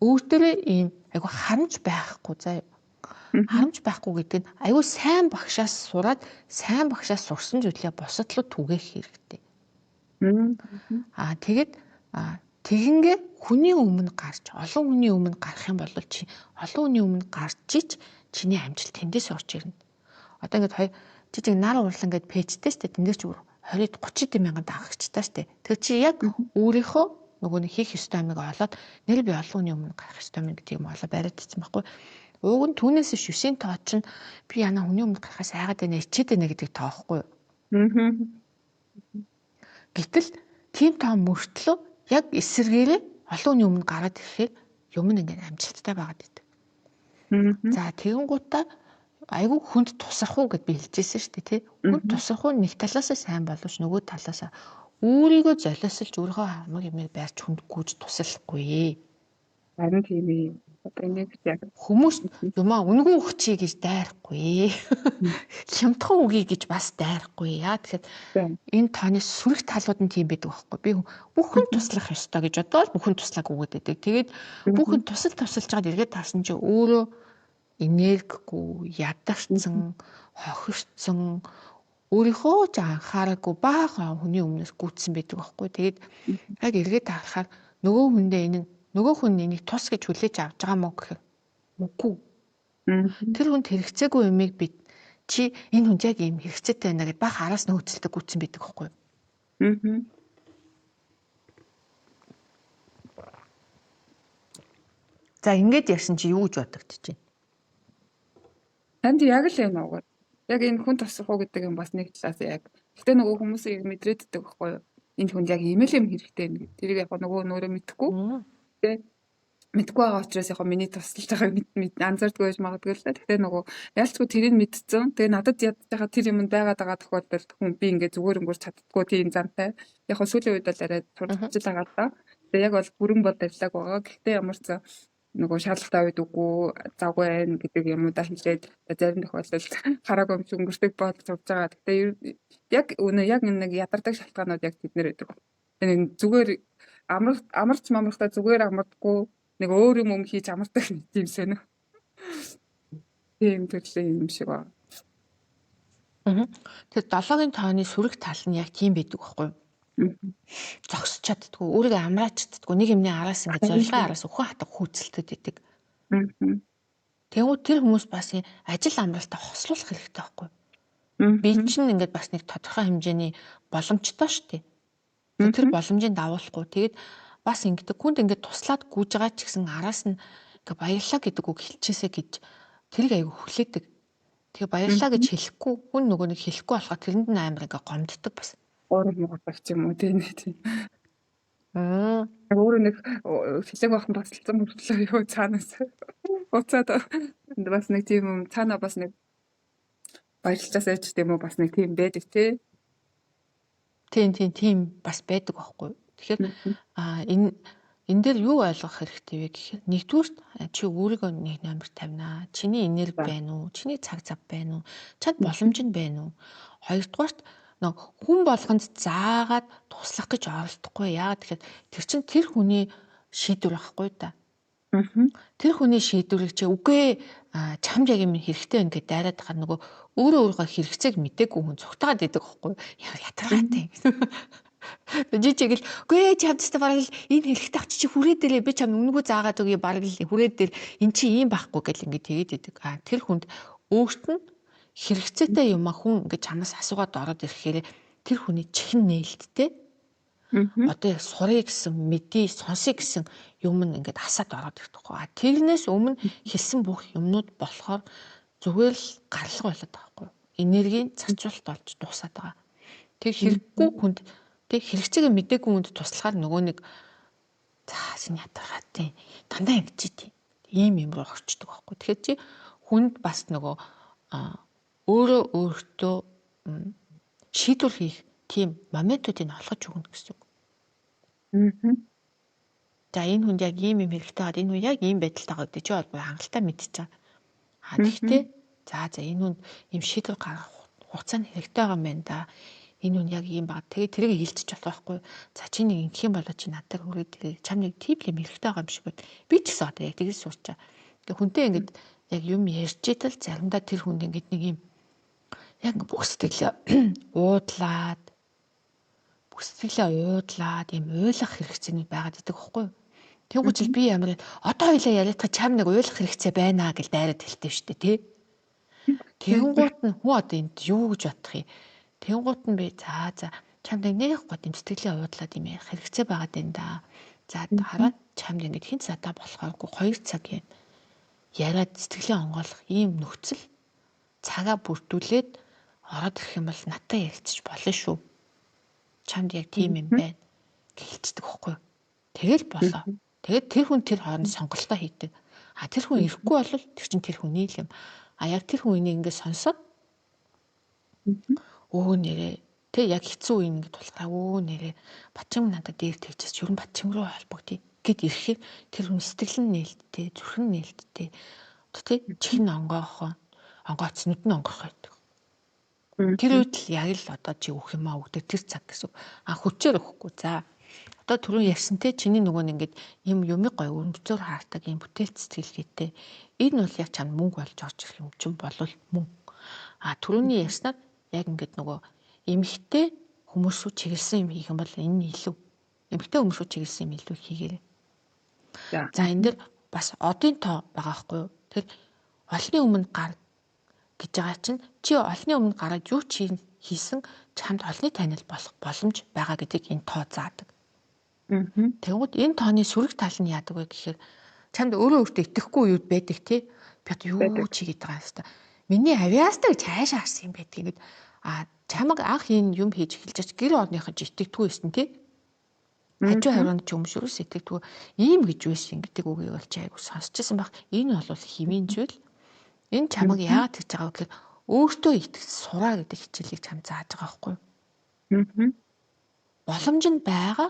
өөртөө ийм айгу харамж байхгүй заа. Харамж байхгүй гэдэг нь айгу сайн багшаас сураад сайн багшаас сурсан зүйлээ бусад руу түгээх хэрэгтэй. Тэгээд тэгингээ хүний өмнө гарч олон хүний өмнө гарах юм бол чи олон хүний өмнө гарч ич чиний амжилт тэндээс орж ирнэ. Одоо ингээд жижиг нар урлан ингээд пэйжтэй штэ тэндэр ч 20-30 мянган дагагчтай штэ. Тэр чи яг өөрийнхөө нөгөө нэг хийх ёстой юмыг олоод нэр би олон хүний өмнө гарах ёстой юм гэдэг юм олоо бариад ийсэн байхгүй. Уг нь түүнээс 9-ийн тоо чинь би яна хүний өмнө гарахаас айгаад байна ичээд байна гэдэг тоохгүй. Гэтэл тийм тоо мөртлөө яг эсэргээрээ олон хүний өмнө гараад ирэхээр юм ингээд амжилттай байгаад байдаг. За тэгэн гутаа айгүй хүнд тусах уу гэд би хэлжсэн шүү дээ тий. Хүнд тусах уу нэг талаас сайн боловч нөгөө талаас өөрийгөө золиослж өөрийнхөө хамаг юмыг байрч хүнд гүйж туслахгүй. Харин тийм ээ. Одоо нэг яг хүмүүс юмаа үнгүй өгчий гэж дайрахгүй. Хямдхан үгүй гэж бас дайрахгүй. Яа тэгэхээр энэ тооны сүрэг талууд нь тийм байдаг байхгүй. Би бүхэн туслах ёстой гэж бодоод бүхэн туслааг өгөөд байдаг. Тэгээд бүхэн тусалж байгаа эргээд тарсан чи өөрөө энергигүй, ядарсан, хохирцсон, өөрийнхөө ч анхаараагүй баахан хүний өмнөөс гүйтсэн байдаг байхгүй. Тэгээд яг эргээд харахаар нөгөө хүндээ нөгөө хүн энийг тус гэж хүлээж авч байгаа мó гэхээр үгүй. Тэр хүнд хэрэгцээгүй юмыг би чи энэ хүн яг ийм хэрэгцээтэй байна гэдээ бах араас нь хөдөлтөг гүйтсэн байдаг байхгүй. За ингэж ярьсан чи юу гэж бодогдож байна? Танд яг л энэ уу. Яг энэ хүн тусах уу гэдэг юм бас нэг талаас яг. Гэтэ нөгөө хүмүүсийг мэдрээддэг байхгүй юу? Энэ хүн яг ийм л юм хэрэгтэй юм. Тэрийг яг нөгөө нөрөө мэдхгүй. Тэ мэдгүй байгаа учраас яг миний тусалж байгааг анзаардгүй байж магадгүй л та. Гэтэ нөгөө ялцгүй тэрийг мэдсэн. Тэгээ надад ядж байгаа тэр юм байгаад байгаа тохиолдолд хүн би ингээ зүгээр өнгөрч чаддгүй тийм зантай. Яг сүүлийн үед бол арай турдж байгаа л да. Тэгээ яг бол бүрэн бод ажиллаг байгаа. Гэхдээ ямар ч нөгөө шаардлагатай үед үгүй завгүй байх гэдэг юмудаа хэлээд зарим тохиолдолд хараагүй юм шиг өнгөртөг бодол зурж байгаа. Гэтэ яг яг нэг ядардаг шалтгаанууд яг тэднэр байдаг. Энэ зүгээр амарч мамрахтаа зүгээр амардгүй нэг өөр юм хийж амардаг юм шэнэ. Тийм төрлийн юм шиг ба. Тэр 7-гийн тооны сүрэг тал нь яг тийм байдаг байхгүй юу? Зогсож чаддгүй, өөрийгөө амраач чаддгүй, нэг юмны араас ингэ зорилгын араас өхөн хатах хүйцэлтэд байдаг. Тэгвэл тэр хүмүүс бас ажил амралтаа хослуулах хэрэгтэй байхгүй юу? Би чинь ингээд бас нэг тодорхой хэмжээний боломжтой шүү дээ. Тэр боломжийг давуулахгүй. Тэгээд бас ингэдэг хүнд ингээд туслаад гүйж байгаа ч гэсэн араас нь ингээ баярлаа гэдэг үг хэлчихээсэ гэж тэрийг аягүй хүлээдэг. Тэгээ баярлаа гэж хэлэхгүй хүн нөгөө нэг хэлэхгүй болохоор тэрэнд нь амар ингээ гомддог бас. Өөрөө багч юм уу тийм. Өөрөө нэг филэг бахан басалцсан мөртлөө юу цаанаас уцаад бас нэг тийм юм цаанаа бас нэг баярлалаас айч тийм үү бас нэг тийм байдаг тий. Тийм бас байдаг байхгүй. Тэгэхээр энэ дээр юу ойлгох хэрэгтэй вэ гэхээр нэгдүгээр чи өөрийгөө нэг номер тавина. Чиний энерги байна уу? Чиний цаг зав байна уу? Чад боломж нь байна уу? Хоёрдугаарт хүн болгонд заагаад туслах гэж оролдохгүй. Яагаад тэгэхээр тэр чинь тэр хүний шийдвэр байхгүй да. Тэр хүний шийдвэрийг чи үгүй чамд яг юм хэрэгтэй байна гэж дайраад байгаа нөгөө өөрөө хэрэгцээг мдээгүй хүн цугтаад идэг байхгүй. Ятаргаатай. Жижиг л үгүй чамд ч бараг энэ хэрэгтэй ах чи хүрээ дээрээ би чам өмнөгөө заагаад өгье бараг л хүрээ дээр эн чи ийм байхгүй гэл ингэ тэгээд идэг. Тэр хүнд өөрт нь хэрэгцээтэй юм хүн ингэж чамаас асуугаад ороод ирэхээр тэр хүний чихэн нээлттэй. Одоо сурыг гэсэн мэдээ сонсыг гэсэн юм ингээд асаад ороод ирэхгүй. Тэрнээс өмнө хэлсэн бүх юмнууд болохоор зүгээр л гарлага болоод байгаа байхгүй. Энергийн цацуулт болж дуусаад байгаа. Тэг хэрэггүй хүнд тэг хэрэгцээг мэдээгүй хүнд туслахаар нөгөө нэг заасын ятаргаатай дандаа ингэж тий. Ийм юм руу орчдөг байхгүй. Тэгэхээр чи хүнд бас нөгөө өөрөө өөртөө шийдвэр хийх тийм моментуудыг олгож өгнө гэсэн үг. За энэ хүнд яг ийм юм хэрэгтэй байгаад энэ хүн яг ийм байдалтай байгаа гэдэг чи бол хангалттай мэдчихэе. Тэгэхдээ за энэ хүн ийм шийдвэр гаргах хугацаанд хэрэгтэй байгаа юм байна да. Энэ хүн яг ийм баг. Тэгээ тэрийг хилчиж болох байхгүй. За чи нэг ингэх юм болоо чи надад хүрээд тэгээ чам нэг тийм юм хэрэгтэй байгаа юм шиг байна. Би ч гэсэн одоо яг тэгж суучаа. Тэгээ хүнтэй ингэж яг юм ярьж итэл заримдаа тэр хүнд ингэж нэг юм яг бүх сэтгэлээ уудлаад ийм ойлгох хэрэгцээний байгаад идэг байхгүй юу? Тэнгуүчл би ямар одоо хоёлаа яриадах чам нэг ойлгох хэрэгцээ байна гэж дайраад хэлтэй шүү дээ тий. Тэнгуут нь хүү одоо энд юу гэж бодох юм? Тэнгуут нь би за чамд нэг гот юм сэтгэлээ уудлаад юм ярих хэрэгцээ байгаад байна да. За хараад чамд ингэж хин цаатаа болохооргүй 2 цаг юм яриад сэтгэлээ онгойлгох ийм нөхцөл цагаа бүрдүүлээд ороод ирэх юм бол надтай ярилцчих болно шүү. Чамд яг тийм юм байна гэлцдэг байхгүй юу? Тэгэл болоо. Тэгээд тэр хүн тэр хооронд сонголтоо хийдэг. Тэр хүн ирэхгүй бол тэр чинь тэр хүний л юм. Яг тэр хүн энийг ингээд сонсоод нэрээ тэг яг хэцүү үе ингээд болохоор нэрээ Батчим надад дээр тэгчээс ер нь Батчим руу холбогдъё гэд ирэхээр тэр хүн сэтгэл нь нээлттэй, зүрх нь нээлттэй. Тэг чихэн онгооц нүд нь онгорох байдаг. Тэр үед л яг л одоо чи өгөх юм аа өгдөг тэр цаг гэсэн. Хүчээр өгөхгүй. За одоо түрүүн ярьсантэй чиний нөгөө нь ингээд юмыг гоё өрнөцөөр хаардаг юм бүтээл сэтгэлгээтэй. Энэ бол яг чам мөнгө болж орж ирэх юм чинь болвол мөнгө. Түрүүний ярьснаар яг ингээд нөгөө эмхтэй хүмүүс рүү чиглэсэн юм хийх юм бол энэ нь илүү. Эмхтэй хүмүүс рүү чиглэсэн юм илүү хийгээрэй. За энэ дэр бас одын тоо байгаа байхгүй юу? Тэр олны өмнө гар гэж байгаа чинь чи олны өмнө гараад юу ч хийсэн чамд олны танил болох боломж байгаа гэдгийг энэ тоо заадаг. Тэгвэл энэ тооны сөрөг тал нь яадаг вэ гэхээр чамд өөртөө итгэхгүй юу байдаг тий. Би юу чигээд байгаа юм хэвээр. Миний авиастай гэж хайшаа харсан юм байдгийг чамаг анх энэ юм хийж эхэлж ач гэр орныхоо итгэдэггүй байсан тий. Хажуу харуунд ч өмшөрөөс итгэдэггүй ийм гэж байсан гэдэг үгийг бол чи айгу сонсчихсан баг. Энэ бол хэвийн зүйл. Энэ чамаг яагаад гэж байгаа вэ гэхээр өөртөө итгэж сураа гэдэг хичээлийг чам зааж байгаа байхгүй юу? Боломж нь байгаа.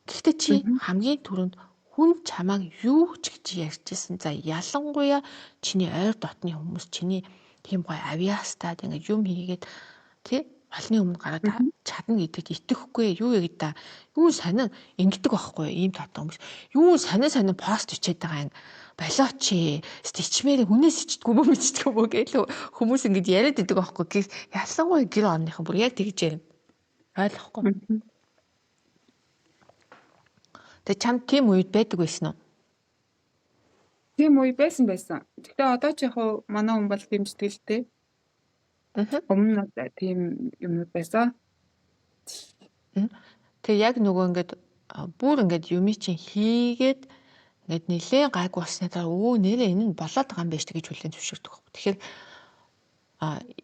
Гэхдээ чи хамгийн түрүүнд хүн чамааг юу ч гэж ярьжсэн. За ялангуяа чиний ойр дотны хүмүүс чиний тийм гоё авиастаад ингэ юм хийгээд тий олны өмнө гараад чадна гэдэгт итгэхгүй юу яг да. Юу санаа ингэдэг байхгүй ийм татсан хүмүүс. Юу санаа пост бичээд байгаа юм. Болооч стичмээр хүнээс ичдэггүй мө мэдчихгүй мө гэлөө хүмүүс ингэж яриад идэг байхгүй. Ялангуяа гэр орныхан бүр яг тэгж ярина. Ойлгохгүй. Тэг чам тийм үед байдаг байсан уу? Тийм үе байсан. Гэхдээ одоо ч яг манай хүн бол тийм сэтгэлтэй. Өмнө нь тийм юмнууд байсан. Тэг яг нөгөө ингээд бүр ингээд юм чинь хийгээд ингээд нэлээд гайг болсны дараа нэрээ энэ нь болоод байгаа юм байна гэж хүлээн зөвшөөрдөг. Тэгэхээр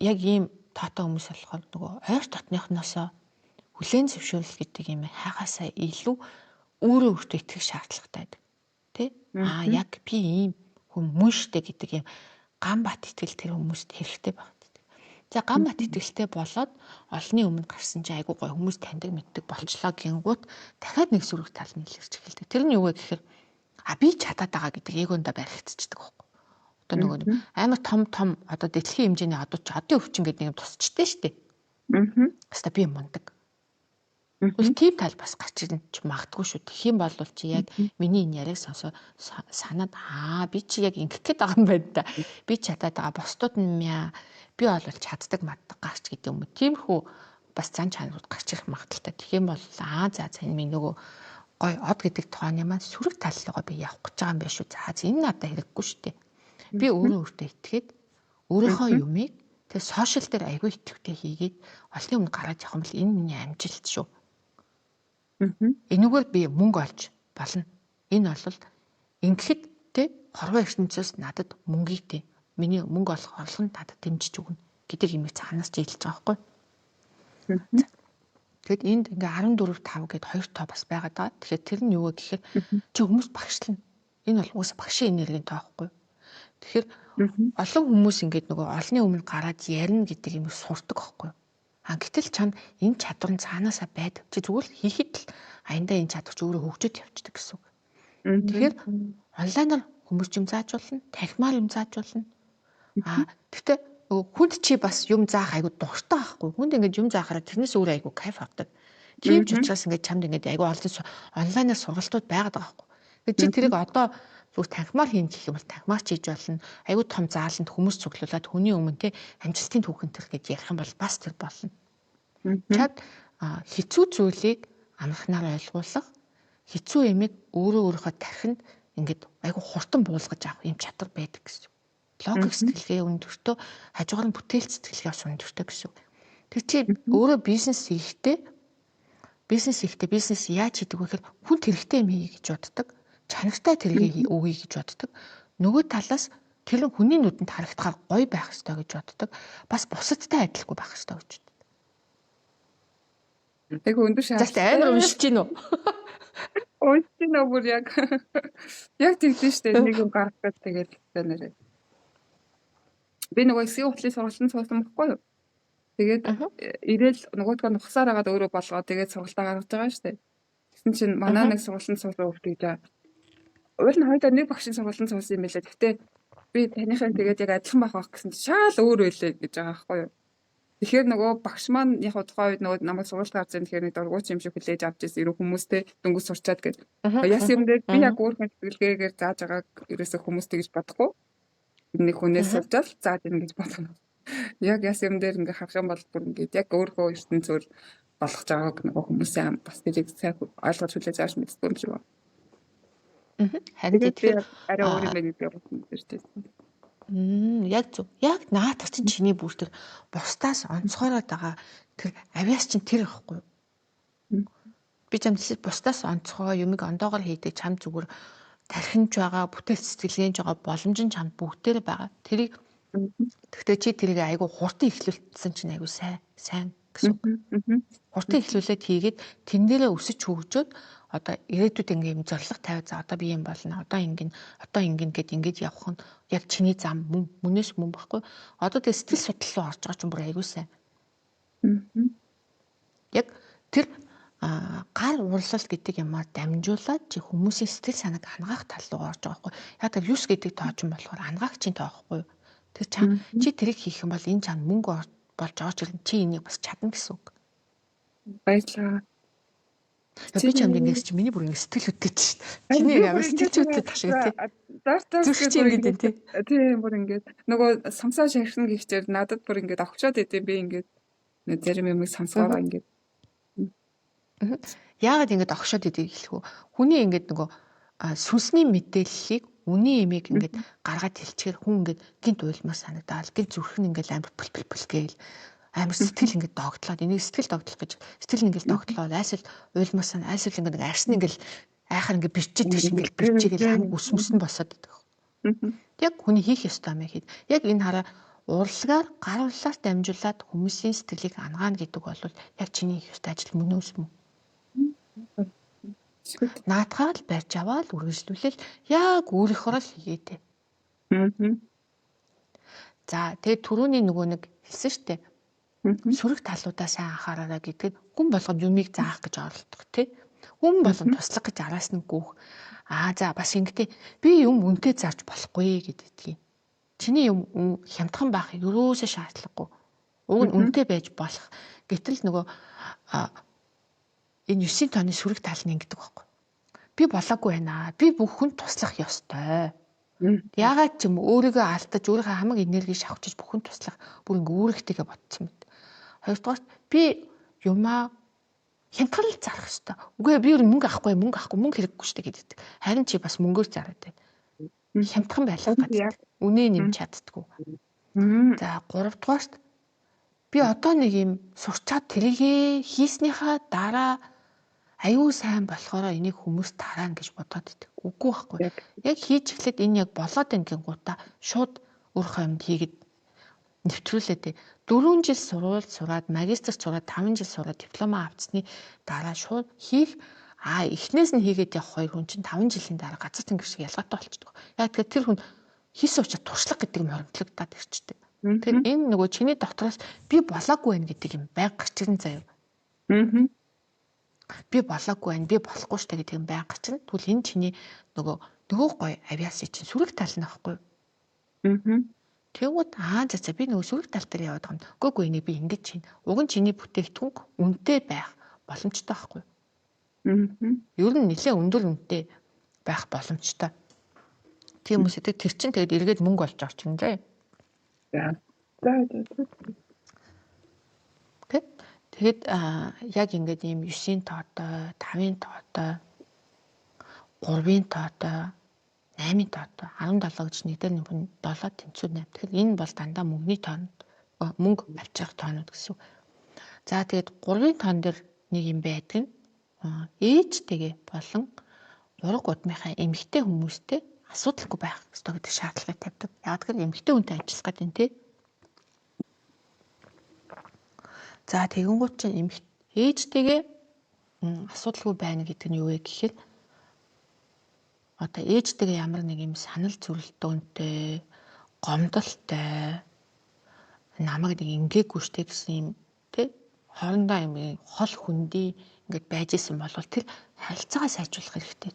яг ийм таатай хүмүүс болохоор нөгөө ойр дотныхноосоо хүлээн зөвшөөрөл гэдэг юм хайхаасаа илүү өөртөө итгэх шаардлагатай байдаг. Тэ? Яг би ийм хүн штэ гэдэг юм гам бат итгэл тэр хүмүүст хэрэгтэй байна. За гам бат итгэлтэй болоод олны өмнө гарсан чи айгуу гой хүмүүс таньдаг мэддэг болчлоо гингүүт дахиад нэг сөрөг тал нь илэрч эхэлдэг. Тэр нь юу вэ гэхээр би чадаад байгаа гэдэг эгондоо баригдчихдаг байхгүй. Одоо нөгөө амар том одоо дэлхийн хэмжээний одод өвчин гэдэг нэг юм тусчтэй штэ. Хаста би мундаг. Үл тийм тал бас гарч ирнэ ч магадгүй шүү. Тэгэх юм бол чи яг миний энэ яриаг сонсоо санаад би чи яг ингэх гээд байгаа юм байна да. Би чадаад байгаа босдод нь би бол чаддаг маддаг гарч гэдэг юм. Тиймэрхүү бас зан чанарууд гарч ирэх магадaltaй. Тэгэх юм бол за энэ нөгөө гой од гэдэг тооны маань сөрөг таллыгоо би явах гэж байгаа юм байна шүү. За энэ надад хэрэггүй шүү дээ. Би өөртөө итгээд өөрийнхөө юмыг тэр сошиал дээр аягүй итгэвтэй хийгээд олны өмнө гараад явах юм бол энэ миний амжилт шүү. Энэгээр би мөнгө олж болно. Энэ бол ингэхэд те хорвоо ертөнцөөс надад мөнгийг те миний мөнгө олох орлого нь надад дэмжиж өгнө гэдэг юмыг цаанаас ч хэлж байгаа байхгүй. Тэгэд энд ингээ 14.5 гэд 2 тоо бас байгаад байгаа. Тэгэхээр тэр нь юу вэ гэхээр чи хүмүүс багшлна. Энэ бол уус багшийн энергийн тоо байхгүй. Тэгэхээр олон хүмүүс ингээд нөгөө олны өмнө гараад ярина гэдэг юм сурдаг байхгүй. Гэтэл чам энэ чадвар нь цаанаасаа байдаг. Чи зүгээр л хийхэд л аяндаа энэ чадвар чи өөрөө хөгжөд явчихдаг гэсэн үг. Тэгэхээр онлайнаар хүмүүс юм заажуулна, танхимаар юм заажуулна. Гэхдээ хүнд чи бас юм заах айгу дуртай байхгүй. Хүнд ингээд юм заахаараа тэрнээс өөр айгу кайф авдаг. Тийм ч учраас ингээд чамд ингээд айгу олон онлайнаар сургалтууд байгаад байгаа байхгүй. Тэгэхээр чи тэрийг одоо зүгээр танхимаар хийн гэх юм бол танхимаар хийж болно. Айгу том зааланд хүмүүс цуглуулад хүний өмнө те амжилтын түүхэн төр гэж ярих юм бол бас тэр болно. Чад хэцүү зүйлийг амархнаар ойлгуулах, хэцүү ямиг өөрийнхөө тархинд ингээд айгу хурдан буулгаж авах юм чадвар байдаг гэсэн. Логик сэтгэлгээ өндөртөө хажуугаар нь бүтээл сэтгэлгээ бас өндөртөө гэсэн. Тэр чи өөрөө бизнес хийхдээ бизнес яаж хийдэг вэ гэхээр хүн хэрэгтэй юм хий гэж боддог. Чанартай тэргээ өгье гэж боддог. Нөгөө талаас тэр хүний нүдэнд харагдахаар гоё байх ёстой гэж боддог. Бас бусадтай адилгүй байх ёстой гэж боддог. Яг өндөр шаардлага. Заст амар уншиж гин үү? Уншиж гин үү бүр яг тэгдэж штэ нэг юм гарах гэж тэгээд нэрээ. Би нөгөө эсгийн хутлын сургалтанд суусан байхгүй юу? Тэгээд ирээл нөгөөдгөө нухсаар агаад өөрөө болгоо тэгээд сургалтаа гаргаж байгаа штэ. Тэгсэн чинь манай нэг сургалтанд суусан хүүхд гэж уул нь хоёулаа нэг багшийн сургалтанд суусан юм байлаа. Гэхдээ би танийхаа тэгээд яг адилхан байх гэсэн чинь шал өөр байлээ гэж байгаа байхгүй юу? Тэгэхээр нөгөө багш маань яг тухайн үед нөгөө намайг сургалт гарч ирсэн тэгэхээр нэг дургуйч юм шиг хүлээж авч ирсэн ирэх хүмүүстэй дөнгөж сурчаад гээд яс юм дээр би яг өөрхөн сэтгэлгээгээр зааж байгааг ерөөсөө хүмүүстэй гэж бодохгүй. Нэг хүнээс сурчаал зааж ирнэ гэж бодоно. Яг яс юм дээр ингээ харах юм бол бүр ингээд яг өөрхөө ертөнцөөр болгож байгааг нөгөө хүмүүсээ бас тэрийг сайн ойлгож хүлээж авч мэддэг юм шиг байна. Харин тэгэхээр арай өөр юм байдаг юм шүү. Яг зөв. Яг наадах чинь чиний бүр тэр бусдаас онцгойроод байгаа тэр авиас чинь тэр ихгүй. Би чам бусдаас онцгой юмыг ондоогоор хийдэг чам зүгээр тархинж байгаа, бүтээл сэтгэлгэнж байгаа боломж нь чамд бүгдээр байгаа. Тэрийг тэгтээ чи тэрийг айгу хурдан ихлүүлсэн чинь айгу сайн гэсэн. Хурдан ихлүүлээд хийгээд тэн дээрээ өсөж хөгжөөд одоо ирээдүйд ингээ юм зорилго тавиад за одоо би юм болно. Одоо ингэн гэд ингэж явах нь яг чиний зам мөнөөс мөн баггүй. Одоо тэг сэтгэл судлал руу орж байгаа ч бүр айгу сайн. Яг тэр гар урлал гэдэг юмар дамжуулаад чи хүмүүсийн сэтгэл санааг хангаах тал руу орж байгаа байхгүй. Яг тэр юус гэдэг тооч юм болохоор хангаагчийн тоо байхгүй. Тэр чи тэрийг хийх юм бол энэ чам мөнгө болж байгаа ч чи энийг бас чадна гэсэн үг. Баярлалаа. Би чамд ингэж чи миний бүр ингэ сэтгэл хөдлөж шít. Чиний ямар сэтгэл хөдлөж ташиг тий. Зүрхч ингэдэг тий. Тийм бүр ингэ нөгөө самсаа шархна гэхчээр надад бүр ингэ авчаад идэв би ингэ зарим юм самсаараа ингэ. Яагаад ингэ огшоод идэв гэлхүү. Хүний ингэ нөгөө сүнсний мэдээллийг үний имийг ингэ гаргаад хэлчихээр хүн ингэ гинт уйлмаар санагдаал. Гинт зүрх нь ингэ амар бүл гээл амар сэтгэл ингээд догтлоод энийг сэтгэл догтлох гэж сэтгэл ингээд догтлоод айсэл уйлмасан айсэл ингээд нэг арсны ингээд айхаар ингээд бирчээд тийш ингээд бирчээгээл ус нь босоод идэх. Яг хүний хийх ёстой юм хэд. Яг энэ хараа урлагаар гар урлалаар дамжуулаад хүмүүсийн сэтгэлийг ангаана гэдэг бол яг чиний хийх ёстой ажил мөнөөс мөн. Наадхаа л барьж аваад үргэлжлүүлэл яг өөрийнхөө л хийгээтэй. За тэгээд түрүүний нөгөө нэг хэлсэн штэ. Сүрэг талуудаа сайн анхаараарай гэдэг хүн болгонд юмыг заах гэж оролдох тий. Хүн болгонд туслах гэж араас нь гүөх. За бас ингэтэй би юм үнтэй зарж болохгүй гэдэг. Чиний юм хямдхан байх ерөөсөө шаардлагагүй. Уг нь үнтэй байж болох. Гэтэл нөгөө энэ 9 тооны сүрэг тал нь ингэдэг байхгүй. Би болоогүй байна. Би бүх хүнд туслах ёстой. Яагаад ч юм өөрийгөө алдаж өөрийнхөө хамаг энерги шавхчиж бүх хүнд туслах бүр ингээ өөрийнхтэйгээ бодсон мэт. Хоёрдугаар би юмаа хямдхан л зарах ёстой. Үгүй би өөр мөнгө авахгүй мөнгө хэрэггүй шүү дээ гэдэг. Харин чи бас мөнгөөр зараад байна. Хямдхан байлах гэдэг. Үнэ нэмж чаддгүй. За 3 дугаарт би одоо нэг юм сурчаад тэрийгэ хийснийхаа дараа аюу сайн болохоор энийг хүмүүс тараана гэж бодоод идэг. Үгүй байхгүй. Яг хийж эхлээд энэ яг болоод байна гингуудаа шууд өөрийнхөө юмд хийгээд нэвтрүүлээд 4 жил сураад магистр сураад 5 жил сураад диплома авцсны дараа шууд хийх эхнээс нь хийгээд явах хоёр хүн чинь 5 жилийн дараа газар тэнгэр шиг ялгаатай болчихдог. Яг тэгэхээр тэр хүн хийсэн учраас туршлага гэдэг юм хоримтлагдаад ирчдэг. Тэгэхээр энэ нөгөө чиний дотроос би болоогүй байна гэдэг юм байнга гарч ирэн заяа. Би болоогүй байна, би болохгүй штэ гэдэг юм байнга гарч ирэн. Тэгвэл энэ чиний нөгөө гоё авиасын чинь сүрэг тал нь байхгүй. Тэгвэл за би нөгөө сүрэг тал дээр яваад байгаа юм. Үгүй энийг би ингэж чинь. Уг нь чиний бүтээгдэхүүн үнэтэй байх боломжтой байхгүй. Ер нь нэлээд өндөр үнэтэй байх боломжтой. Тийм үстэй тэр чинь тэгээд эргээд мөнгө олж авч юм зэ. Тэгээд яг ингээд ийм 9-ийн тоотой, 5-ын тоотой, 3-ын тоотой, 8-ын тоотой, 17 гэж нэгдэр нэг 7 тэнцүү 8. Тэгэхээр энэ бол дандаа мөнгөний тоон, мөнгө авч явах тоонууд гэсэн. За тэгээд 3-ын тоон дээр нэг юм байдаг нь ээжтэйгээ болон ураг удмынхаа эмэгтэй хүмүүстэй асуудалгүй байх ёстой гэдэг шаардлагыг тавьдаг. Яг тэгэхээр эмэгтэй хүнтэй ажиллах гэдэг нь тий. За тэгэнгүүт чинь ээжтэйгээ асуудалгүй байна гэдэг нь юу вэ гэхээр одоо ээжтэйгээ ямар нэг юм санал зүрэлтөөнтэй, гомдолтой, намайг нэг ингээгүй штэ гэсэн юм тий хоорондоо юм хол хүндий ингээд байж исэн бол тэр харилцаагаа сайжруулах хэрэгтэй.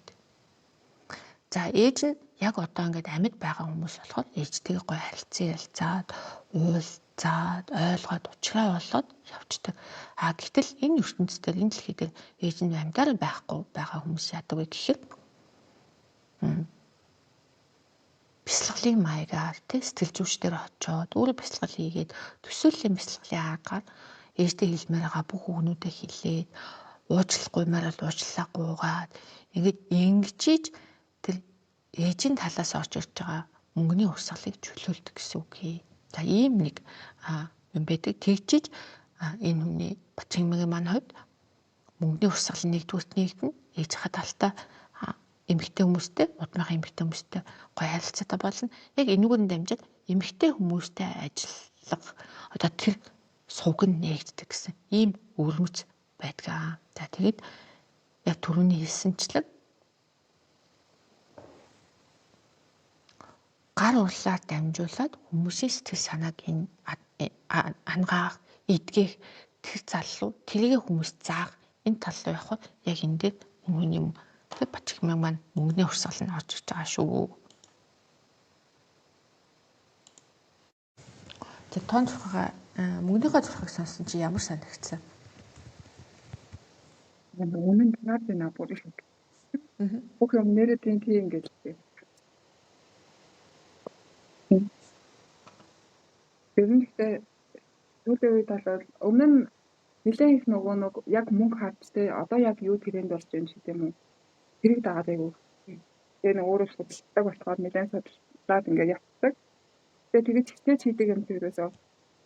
За ээж нь яг одоо ингээд амьд байгаа хүмүүс болохоор ээжтэйгээ гоё харилцан ялцаад, уулзаад, ойлгоод уулзраа болоод явцдаг. Гэтэл энэ ертөнцийн дээр энэ дэлхий дээр ээж нь амьдаар байхгүй байгаа хүмүүс яадаг вэ гэхээр бясалгалын маягаар тий сэтгэл зүйчдэр очоод өөрөө бясалгал хийгээд төсөөллийн бясалгалын аргаар ээжтэй хэлмээр байгаа бүх үгнүүдээ хэлээд уучлахгүймээр бол уучлаагүйгаад ингээд ингэжиж тэр ээжийн талаас орж ирж байгаа мөнгөний урсгалыг чөлөөлдөг гэсэн үг. За ийм нэг юм байдаг. Тэгжиж энэ хүний Бачимгийн маань хувьд мөнгөний урсгалын нэгдүгürt нэгдэн ээж хадалтаа эмэгтэй хүмүүстэй, удмынхаа эмэгтэй хүмүүстэй гоё харилцаатай болно. Яг энүүгээр нь дамжаад эмэгтэй хүмүүстэй ажиллах одоо тэр сувг нь нээгддэг гэсэн ийм өрмөц байдаг. За тэгээд яг түрүүний хэлсэнчлэг гар урлаар дамжуулаад хүмүүсийн сэтгэл санааг ангаах, эдгэх тэр заллуу тэргээ хүмүүс заах энэ тал руу явхад яг энэ дээр хүний юм тэр Бачимгийн маань мөнгөний урсгал нь орж ирж байгаа шүү. Тэр тоон зурхаа мөнгөнийхөө зурхаг сонсон чи ямар санагдсан? Үнэн наад на бүр их. Бүх юм нэрээ тийм ингэж тийм. Тэрнийхээ сүүлийн үед бол өмнө нь нэлээд их нөгөө яг мөнгө хардтай одоо яг юу тренд болж байна ч гэдэм үү. Тэрийг дагаад айгу. Тэгээ нөгөө өөрөө судалдаг болохоор нэлээд судалаад ингээд явцдаг. Тэгээ тэгэж хийдэг юм тэрөөсөө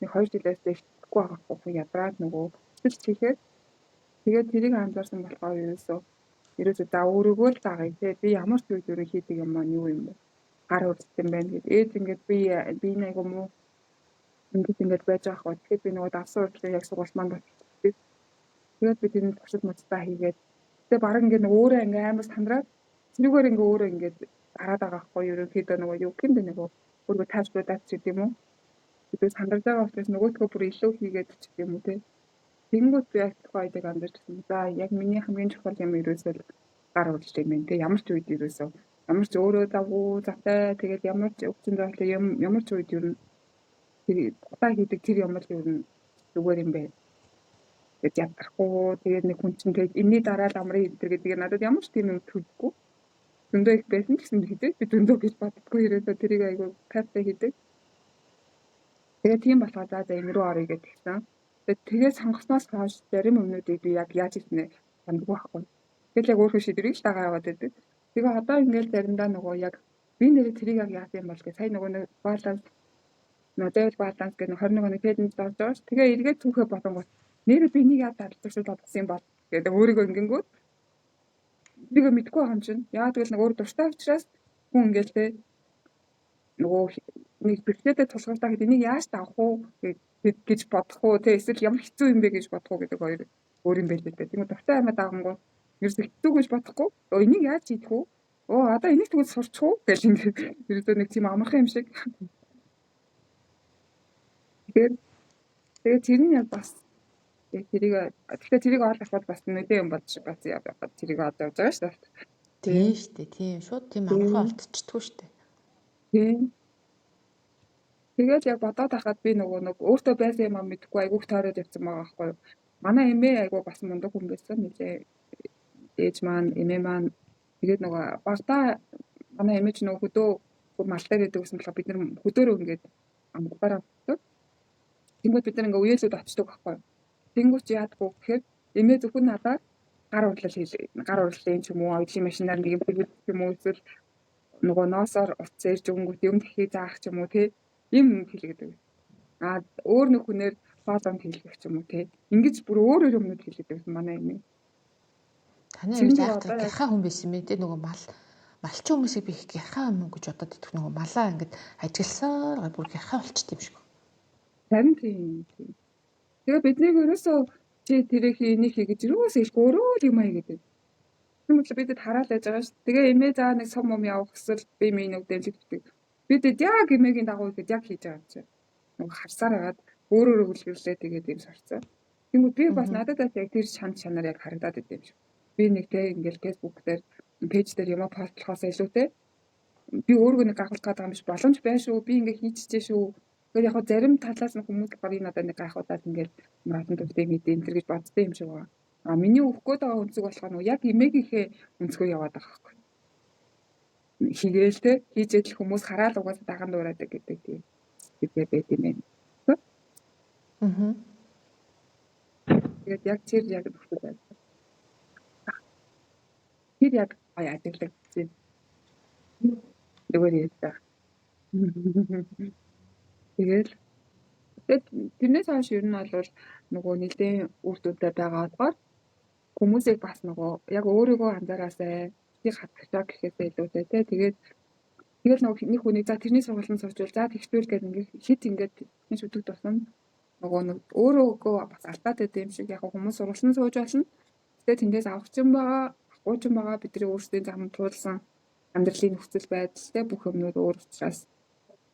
нэг 2 жилээс дэвшихгүй байгаа хүн ядраад нөгөө хэлж хийхээр тэгээд тэрийг анзаарсан болохоор ерөөсөө за өөрийгөө л дагая тий би ямар ч үед өөрөө хийдэг юм маань юу юм бэ? Гар урдсан байна гэдэг. Ээж ингээд би нэг юм уу ингээд байж байгаа хөө. Тэгэхээр би нөгөө давсан урдлыг яг сургууль маань батчихдаг. Тэгээд би тэрний туршид муцтаа хийгээд тэгээ баг ингээд нөгөө өөрөө ингээд амар сандраад тэрүүгээр ингээд өөрөө ингээд дараад байгаа хөө. Ерөнхийдөө нөгөө юу гэмдэ нөгөө өөрөө тайлбарлаад ч гэдэм үү. Тэгээд сандарж байгаа учраас нөгөөдгөө бүр илүү хийгээд ч гэдэм үү тий. Тэнгүүд би яг тухайдаг амьдэрсэн. За яг миний хамгийн чухал юм ерөөсөө гар урдч юм байна тий. Ямар ч үед ерөөсөө ямар ч өөрөө завгүй затай тэгээд ямар ч өвчин зовлон ямар ч үед ер нь тэр тухай хийдэг тэр ямар ч ер нь зүгээр юм бэ. Тэгээд ядрахгүй тэгээд нэг хүн чинь тэгээд энэний дараа л амрын хэлтэр гэдэг нь надад ямар ч тийм юм төлөхгүй. Зөндөө их байсан гэсэн хийдэг. Би зөндөө гэж боддоггүй ерөөсөө тэрийг айгүй кафе хийдэг. Тэгээд тийм болохоор за энэ рүү орё гэж хэлсэн. Тэгээд сонгосноос хойш зарим өмнөдийг би яг яаж хийснэ сандгүй байхгүй. Тэгэл яг өөрөө шийдвэрийг л дагаа яваад байдаг. Тэгээ одоо ингээл заримдаа нөгөө яг би нэрээ тэрийг яг яах юм бол гэх сая нөгөө нэг баланс модель баланс гэх 21 оны тэлэнд дорж байгаа ш. Тэгээ эргээд түүхээ бодонгууд нэрээ би нэг яа дарлагдсан бодсон юм бол гэдэг өөрийгөө ингэнгүүт тэрийг мэдгүй байгаа юм чинь. Яагаад гэвэл нөгөө дуртай учраас хүн ингээл те нөгөө нэг бэрхшээлтэй тулгуурлаа гэхэд энийг яаж таах уу гэж бодох уу те эсвэл ямар хэцүү юм бэ гэж бодох уу гэдэг хоёр өөр юм байл л дээ. Тэгмээ дуртай аймаа даагангууд ерөөс хэцүү гэж бодохгүй. Энийг яаж хийх вэ? Одоо энийг тэгвэл сурчих уу гэж ингээд ерөөсөө нэг тийм амархан юм шиг. Тэгээд тэр нь яг бас тэрийг ойлгоход бас мэдээ юм болж бас яваад тэрийг одоо явж байгаа шүү дээ. Тийм шүү дээ. Тийм шууд тийм амархан олдчихдгүй шүү дээ. Тийм. Тэгээд яг бодоод байхад би нөгөө нэг өөртөө байсан юм мэдхгүй айгүйх тойроод явсан байгаа байхгүй юу. Манай эмээ айгүй бас мундаг хүн байсан. Нилээ ээж маань, эмээ маань тэгээд нөгөө багтаа манай эмээж нөгөө хөдөө мал дээр идэг гэсэн болохоор бид нар хөдөөрөө ингээд амгаараа авдаг. Тэнгүүд бид нар ингээ уялууд очдог байхгүй юу. Тэнгүүч яадгүй гэхээр эмээ зөвхөн надад гар урлалын ч юм уу, оюутлын машинаар нэг юм хэлбэл юм уу эсвэл нөгөө ноосоор утас ирж өнгөт юм дэлхий заах ч юм уу тий юм хэлгээд. Өөр нэг хүнээр фоломд хэлэх ч юм уу тий. Ингэж бүр өөр юмнууд хэлээд байсан манай эмээ. Таны эмээ заахтай гэрхаа хүн байсан мэй тий нөгөө малчин хүмүүсийг би их гэрхаа юм гэж бодоод идэх нөгөө малаа ингээд ажигласаар бүр гэрхаа болчт юм шиг. Харин тийм. Тэгээ биднийг ерөөсөө чи тэрийг энийг хий гэж ерөөсөө их өөрөө юм аа гэдэг. Тэгмэл бидэд хараал байж байгаа шүү. Тэгээ эмээ заа нэг сум явах эсвэл би минь дэмжигддэг. Бидэд яг эмээгийн дагуу ихэд яг хийж байгаа юм чи. Нөгөө харсаар хагаад өөрөөрөө хүлгэрлээ тэгээд юм сарцаа. Тэгмээ би бас надад яг тэр чанар яг харагдаад идэв юм шиг. Би нэг тэг ингээл фэйсбુક дээр пэйж дээр юм постлохоос илүүтэй би өөрөө нэг гахалт гэдэг юм биш боломж байна шүү. Би ингээ хийчихжээ шүү. Тэгээд яг зарим талаас нь хүмүүс болохоор энэ надад нэг гайхуудаад ингээд маратан төвтэй мэдээ энэ гэж боддсон юм шиг байна. Миний өгөхгүй байгаа өнцөг болохоор нөгөө яг эмээгийнхээ өнцгөө яваад байгаа байхгүй. Хийгээл те хийжэл хүмүүс хараал угаасаа даган дуурайдаг гэдэг тийм байт юм байна. Тэгээд яг тэр яг нөхцөл байна. Тэр яг ажиглагд тийм. Зүгээр яа. Тэгээд тэрнээс хойш ер нь бол нөгөө нэлээд үрдүүдтэй байгаа болохоор хүмүүсийг бас нөгөө яг өөрийгөө анзаараасай тийг хатгачаа гэхээсээ илүүтэй тий. Тэгээд нөгөө нэг хүний за тэрний сургалтанд суучвал за тэгтүүл гэдэг ингээд хит ингээд тийм шүтэг тусам нөгөө нэг өөрөөгөө бас алдаад байд юм шиг яг хүмүүс сургалтанд сууж болно. Тэгээд тэндээс авах ч юм байгаа, авахгүй ч юм байгаа бидний өөрсдийн зам туулсан амьдралын нөхцөл байдал тий бүх юмнууд өөр учраас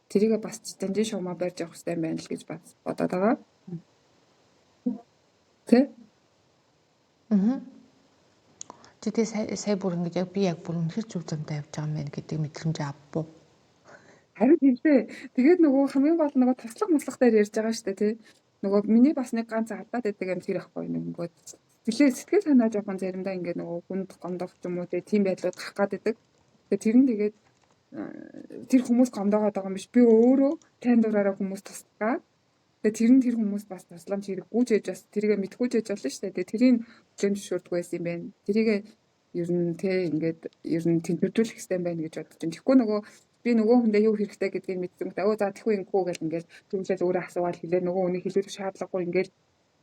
тэрийг бас занжин шугамаа барьж явах хэрэгтэй байна л гэж бодоод байгаа. Тэ? Тэгтээ сая бүр ингэж яг би яг бүр үнэхэр зүг замдаа явж байгаа юм байна гэдэг мэдрэмж авбуу. Харин тиймээ. Тэгээд нөгөө хамгийн гол нөгөө туслах дээр ярьж байгаа шүү дээ тий. Нөгөө миний бас нэг ганц алдаад байдаг юм тэр ихгүй нөгөө сэтгэл санаа жоохон заримдаа ингээд нөгөө хүнд гомдох юм уу тийм байдлууд гарах гаддаг. Тэгээд тэр нь тэгээд тэр хүмүүс гомдоогоод байгаа юм биш. Би өөрөө тань дураараа хүмүүс тусгаа. Тэгээд тэр хүмүүс бас тусламж хэрэггүйж ээж бас тэрийг мэдгүйж ээж болно шүү дээ. Тэгээд тэрийг хэмжиж шүрдэг байсан юм байна. Тэрийг ер нь те ингээд ер нь тэнцвэрлэх хэрэгтэй байна гэж бодож байна. Тэгэхгүй нөгөө би нөгөө хүндээ юу хэрэгтэй гэдгийг мэдсэн. За тэхүү ингэхгүй гэл ингээд түнлээс өөрөө асуугаад хэлээ нөгөө хүнийг хэлэх шаардлагагүй ингээд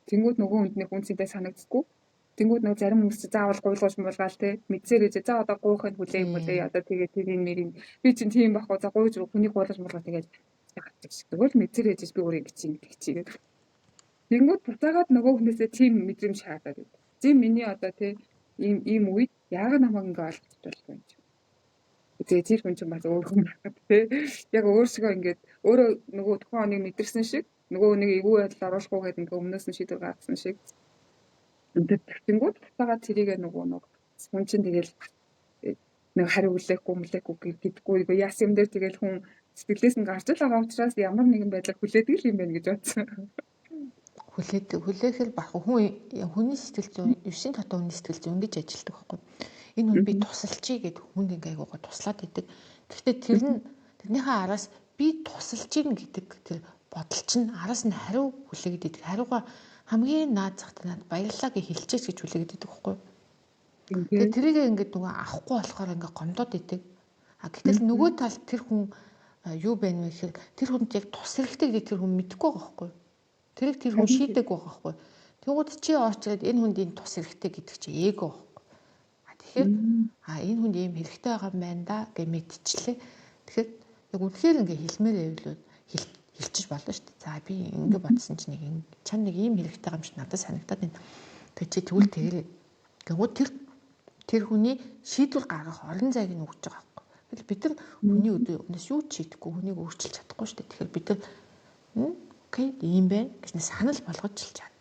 тэнгууд нөгөө хүндний хүнсэндээ санагддаггүй. Тэнгууд нөгөө зарим хүмүүс заавал гуйлгууш муулгаал те мэдсээр ээж за одоо гуйхын хүлээ одоо тэгээд тэрийн нэрийн би чинь тийм байхгүй за гуйж хүнийг гуйлгаж муулгаа тэгээд тэгвэл мэдсээр ээж би өөрөө ингэж юм тэгчигээд тэнгууд буцаагаад нөгөө хүнээсээ тийм мэдрэмж шаардаад байд. Зин миний одоо те ийм үед яг намайг ингээ ойлгож болох юм чи. Тэгээ тэр хүн чинь бас өөр хүн байна те. Яг өөрсгөө ингээд өөрөө нөгөө тухайн хоног мэдэрсэн шиг нөгөө нэг эвгүй байдал оруулахгүй гэдэг ингээ өмнөөс нь шийдвэр гаргасан шиг. Тэнгууд буцаагаад тэрийг нөгөө хүн чинь тэгэл нэг хариу үлээхгүй гэдэггүй яасан юм дээр тэгэл хүн сэтгэлээс нь гарч л байгаа учраас ямар нэгэн байдлаар хүлээдэг л юм байна гэж бодсон. Хүлээхэл бах хүний сэтгэл зүйн 9 татуу хүний сэтгэл зүйн ингэж ажилладаг байхгүй. Энэ хүн би тусалчий гэдэг хүнд ингээ айгуугаа туслаад идэг. Гэхдээ тэрнийхээ араас би тусалж ийн гэдэг тэр бодол чинь араас нь хариу хүлээгээд идэг. Хариугаа хамгийн наад захтай над баярлалаа гэж хэлчихэж гэж хүлээгээд идэг байхгүй. Тэгээд тэрийг ингээд нөгөө авахгүй болохоор ингээ гомдоод идэг. Гэтэл нөгөө талд тэр хүн юу байна вэ гэхээр тэр хүнд яг тус хэрэгтэй гэдэг тэр хүн мэдэхгүй байгаа байхгүй. Тэрийг тэр хүн шийдэг байгаа байхгүй. Тэгвэл чи очоод энэ хүнд энэ тус хэрэгтэй гэдэг чи эго байхгүй. Тэгэхээр энэ хүнд ийм хэрэгтэй байгаа юм байна да гэж мэдчихлээ. Тэгэхээр яг үнэхээр ингээ хэлмээр байвал хэлчих болно шүү дээ. За би ингээ бодсон чинь нэг чам нэг ийм хэрэгтэй байгаа юм шиг надад санагдаад байна. Тэг чи тэгвэл тэгэрээ. Тэгвэл тэр хүний шийдвэр гаргах орон зайг нь өгч байгаа байхгүй. Тэгэл бид нар хүний өдөөс юу ч хийдэггүй хүнийг өөрчилж чадахгүй шүү дээ. Тэгэхээр бид нар Окей, ийм байна гэж санал болгож хэлж чад.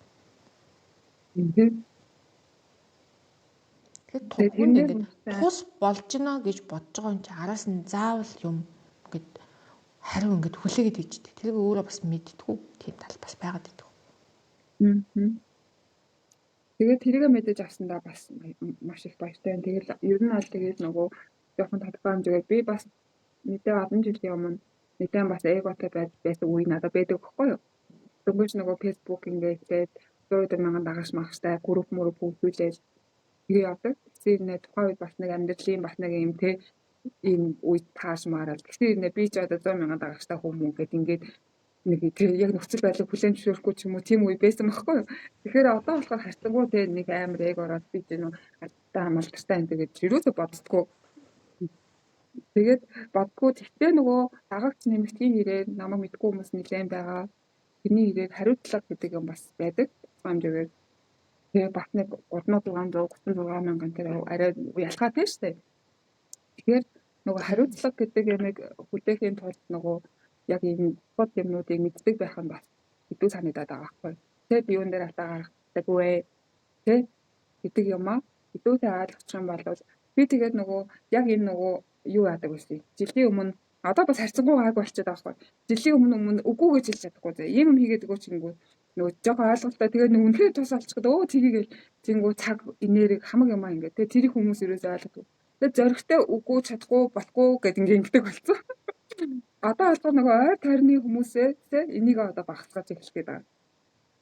Тэгэхээр тухайн нь ингээд тус болж гинэ гэж бодож байгаа юм чи араас нь заавал юм ингээд хариу ингээд хүлээгээд иждэг. Тэрийг өөрөө бас мэддэггүй тийм тал бас байгаад байдаг. Тэгээд тэрийгэ мэдэж авсандаа бас маш их баяртай. Тэгэл ер нь аль тэгээд нөгөө жоохон тодорхой хэмжээгээр би бас мэдээ олон жилийн өмнө мэдээ бас эготой байсан үе надад байдаг байхгүй юу? Дөнгөж нөгөө Facebook ингээд 100,000 дагагч магчтай групп мөрөв бүгдүүлээд тэгээ явдаг. Тэгсэн нэ тухайн үед бас нэг амьдралын бас нэг юм те ийм үед таашмаарал. Тэгсэн нэ би ч одоо 100,000 дагагчтай хүмүүс гэдэг ингээд нэг тэр яг нөхцөл байдлыг хүлээн зөвшөөрөхгүй ч юм уу тийм үе байсан байхгүй юу. Тэгэхээр одоо болохоор харцангуй те нэг амар эго ороод би ч нэг алдаа амалттай энэ тэгээд юусоо боддгоо. Тэгээд бодгоо тэгтээ нөгөө дагагч нэмэгдгийн ирээд намайг мэдгүй хүмүүс нэлээд байгаа. Тэрний ирээд хариуцлага гэдэг юм бас байдаг. Хамжаагаар тэгээ бас нэг 3,600 мянган тэр арай ялгаатай шүү дээ. Тэгэхээр нөгөө хариуцлага гэдэг ямиг хүлээхийн тулд нөгөө яг ийм бод юмнуудыг мэддэг байх нь бас хэдүү санагдаад байгаа байхгүй. Тэгээд юун дээр атаа гаргадаггүй тэ гэдэг юм аа хэдүүтэй ойлгочих юм бол би тэгээд нөгөө яг энэ нөгөө юу яадаг байсан. Жилийн өмнө одоо бас харьцангуй гайг болчиход байгаа байхгүй. Жилийн өмнө үгүй гэж хэлж чадахгүй зэ. Ийм юм хийгээд өгөөч ингэв нөгөө жоохон ойлголттой тэгээд нөгөө үнхээр тус олчиход өө тгийгээл зингүү цаг энерги хамаг юм аа ингээд тэгээд тэрийг хүмүүс ерөөсөй ойлгохгүй. Тэгээд зөрөгтэй үгүй чадахгүй болохгүй гэд ингэдэг болцсон. Одоо болохоор нөгөө ойр тойрны хүмүүсээ энийг одоо багасгаж эхлэх гээд байгаа.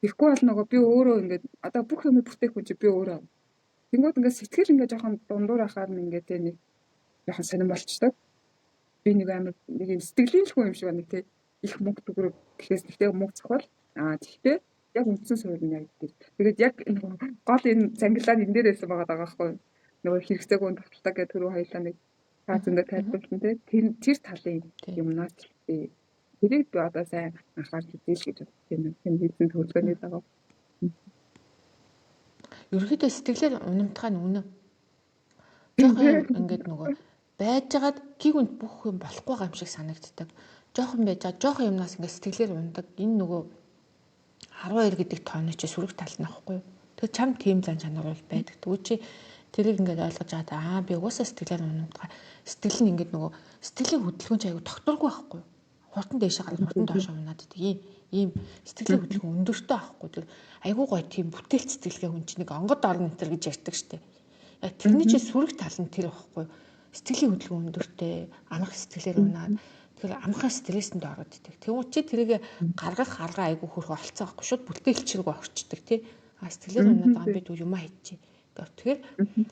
Тэгэхгүй бол нөгөө би өөрөө ингээд одоо бүх юм бүтээх хүн чи би өөрөө. Тэнгүүд ингээд сэтгэл ингээд жоохон дундуур ахаар ингээд тэ нэг жоохон сонирн болчтой. Би нэг амар нэг юм сэтгэлийн хүн юм шиг байна тий. Их мөнгө төгрөг гэхээс нэгтэй мөнгө зохиол. Тэгтээ яг үндсэн суурь нь яг тийм. Тэгээд яг гол энэ цангилаа энэ дээр байсан байгаа байхгүй. Нөгөө хэрэгцээг үн таталтаа гэх түрүү хоёлаа нэг цаазандаа тайлбарлсан тий. Тэр талын юмнаас би тэрийг би одоо сайн анхаарч үзээл гэж бодсон юм хийсэн төлөвлөгөөний дагав. Ерөнхийдөө сэтгэлээр унамтгай нь үнэ. Жохон ингээд нөгөө байжгаад гиг үнд бүх юм болохгүй байгаа юм шиг санагддаг. Жохон байжгаа жохон юмнаас ингээд сэтгэлээр ундаг. Энэ нөгөө 12 гэдэг тооны чи сүрэг тал нь аахгүй юу? Тэгэхээр чам тийм зан чанар бол байдаг. Тэгвэл чи тэрийг ингээд ойлгож байгаа би угаасаа сэтгэлээр унамтгай. Сэтгэл нь ингээд нөгөө сэтгэлийн хөдөлгөөн чи аягүй тогтворгүй байхгүй юу? Хурдан дээшээ гараад хурдан доошоо унаад идэг. Ийм сэтгэлийн хөдөлгөөн өндөртэй байхгүй. Тэр аягүй гоё тийм бүтээл сэтгэлгээ хүн чинь нэг онгод орно энэ гэж ярьдаг штеп. Яг тэрний чи сүрэг тал нь тэр байхгүй юу? Сэтгэлийн хөдөлгөөн өндөртэй, амарх сэтгэлээр унаад тэр амархан стрестэнд ороод идэг. Тэгвэл чи тэрийг гаргах арга аягүй хөрхө олцоо байхгүй шууд бүтээлчрэг орчдөг тий. Сэтгэлээр унаад байгаа би юм хийчих. Тэгэхээр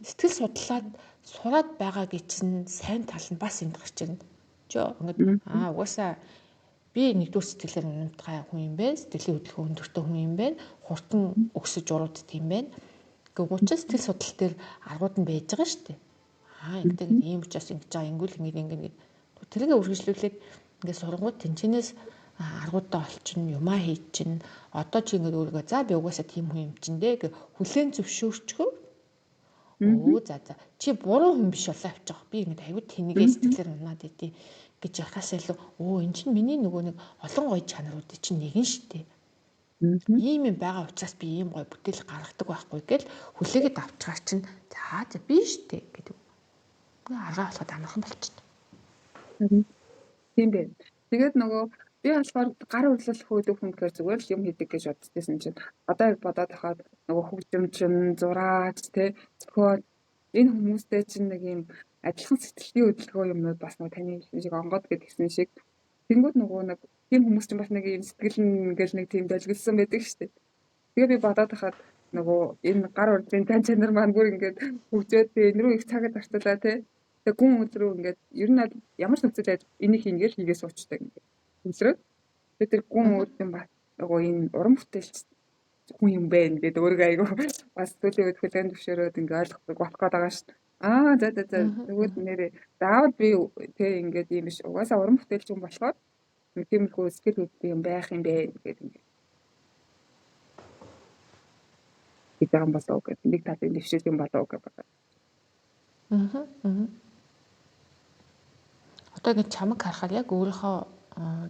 сэтгэл судлаад сураад байгаа гэсэн сайн тал нь бас энд гарч ирнэ. Ингээд угаасаа би нэгдүгээр сэтгэлээр унамтгай хүн юм байна. Сэтгэлийн хөдөлгөөн өндөртэй хүн юм байна. Хурдан өксөж урууддаг юм байна. Гэвч сэтгэл судлал дээр аргууд нь байж байгаа шүү дээ. Ингээд ийм учраас ингэж байгаа ингүүл ингээд тэргээ үргэлжлүүлээд ингээд сургууль тэнчнээс аргуудаа олчин юмаа хийж чинь одоо чи ингээд өөрийгөө за би угаасаа тийм хүн юм чин дээ гэ хүлэн зөвшөөрчгөө за чи буруу хүн биш болоо авчих. Би ингээд аюу тэнийгээ сэтгэлээр унаад идэв гэж яхаас илүү энэ чинь миний нөгөө нэг олон гоё чанарууд чинь нэгэн штэ. Ийм юм байгаа учраас би ийм гоё бүтээл гаргадаг байхгүй гэж хүлээгээд авчгаар чинь за би штэ гэдэг. Аргаа болоход амархан болчихсон. Тийм байна. Тэгээд нөгөө би болохоор гар урлал хөөдөх хүн гэхээр зүгээр л юм хийдэг гэж боддогсэн чинь одоо яг бодоод хахад нөгөө хөгжимчин, зураач тэ зөвхөн энэ хүмүүстэй чинь нэг юм адилхан сэтгэлийн хөдөлгөөн юмнууд бас нөгөө таны шиг онгод гэдгсэн шиг тэнгууд нөгөө нэг тийм хүмүүс чинь бас нэг юм сэтгэл ингээл нэг тийм дэлгэлсэн байдаг шүү дээ. Тэгээ би бодоод хахад нөгөө энэ гар урлын тань чанар маань бүр ингээд хөгжөөд энэ рүү их цагт арталаа тэ тэг гүн өдрөө ингээд ер нь ямар ч нөхцөлд энийг хийнгээл хийгээ суучдаг ингээд хүлрээд тэр гүн өдрийн бас нөгөө энэ уран бүтээлч хүн юм байна гэдэг өөрийгөө айгүй бас төлөв үед хүлээн зөвшөөрөөд ингээд ойлгох болох гээд байгаа шүү. За тэгвэл нэрээ заавал би тэг ингээд юм биш угаасаа уран бүтээлч хүн болохоор тиймэрхүү сэтгэл хөдлөл юм байх юм бэ гэдэг ингээд ийм болоо гэдэг нэг талын дэвшил юм болоо гэж байна. Одоо ингэ чамаг харахаар яг өөрийнхөө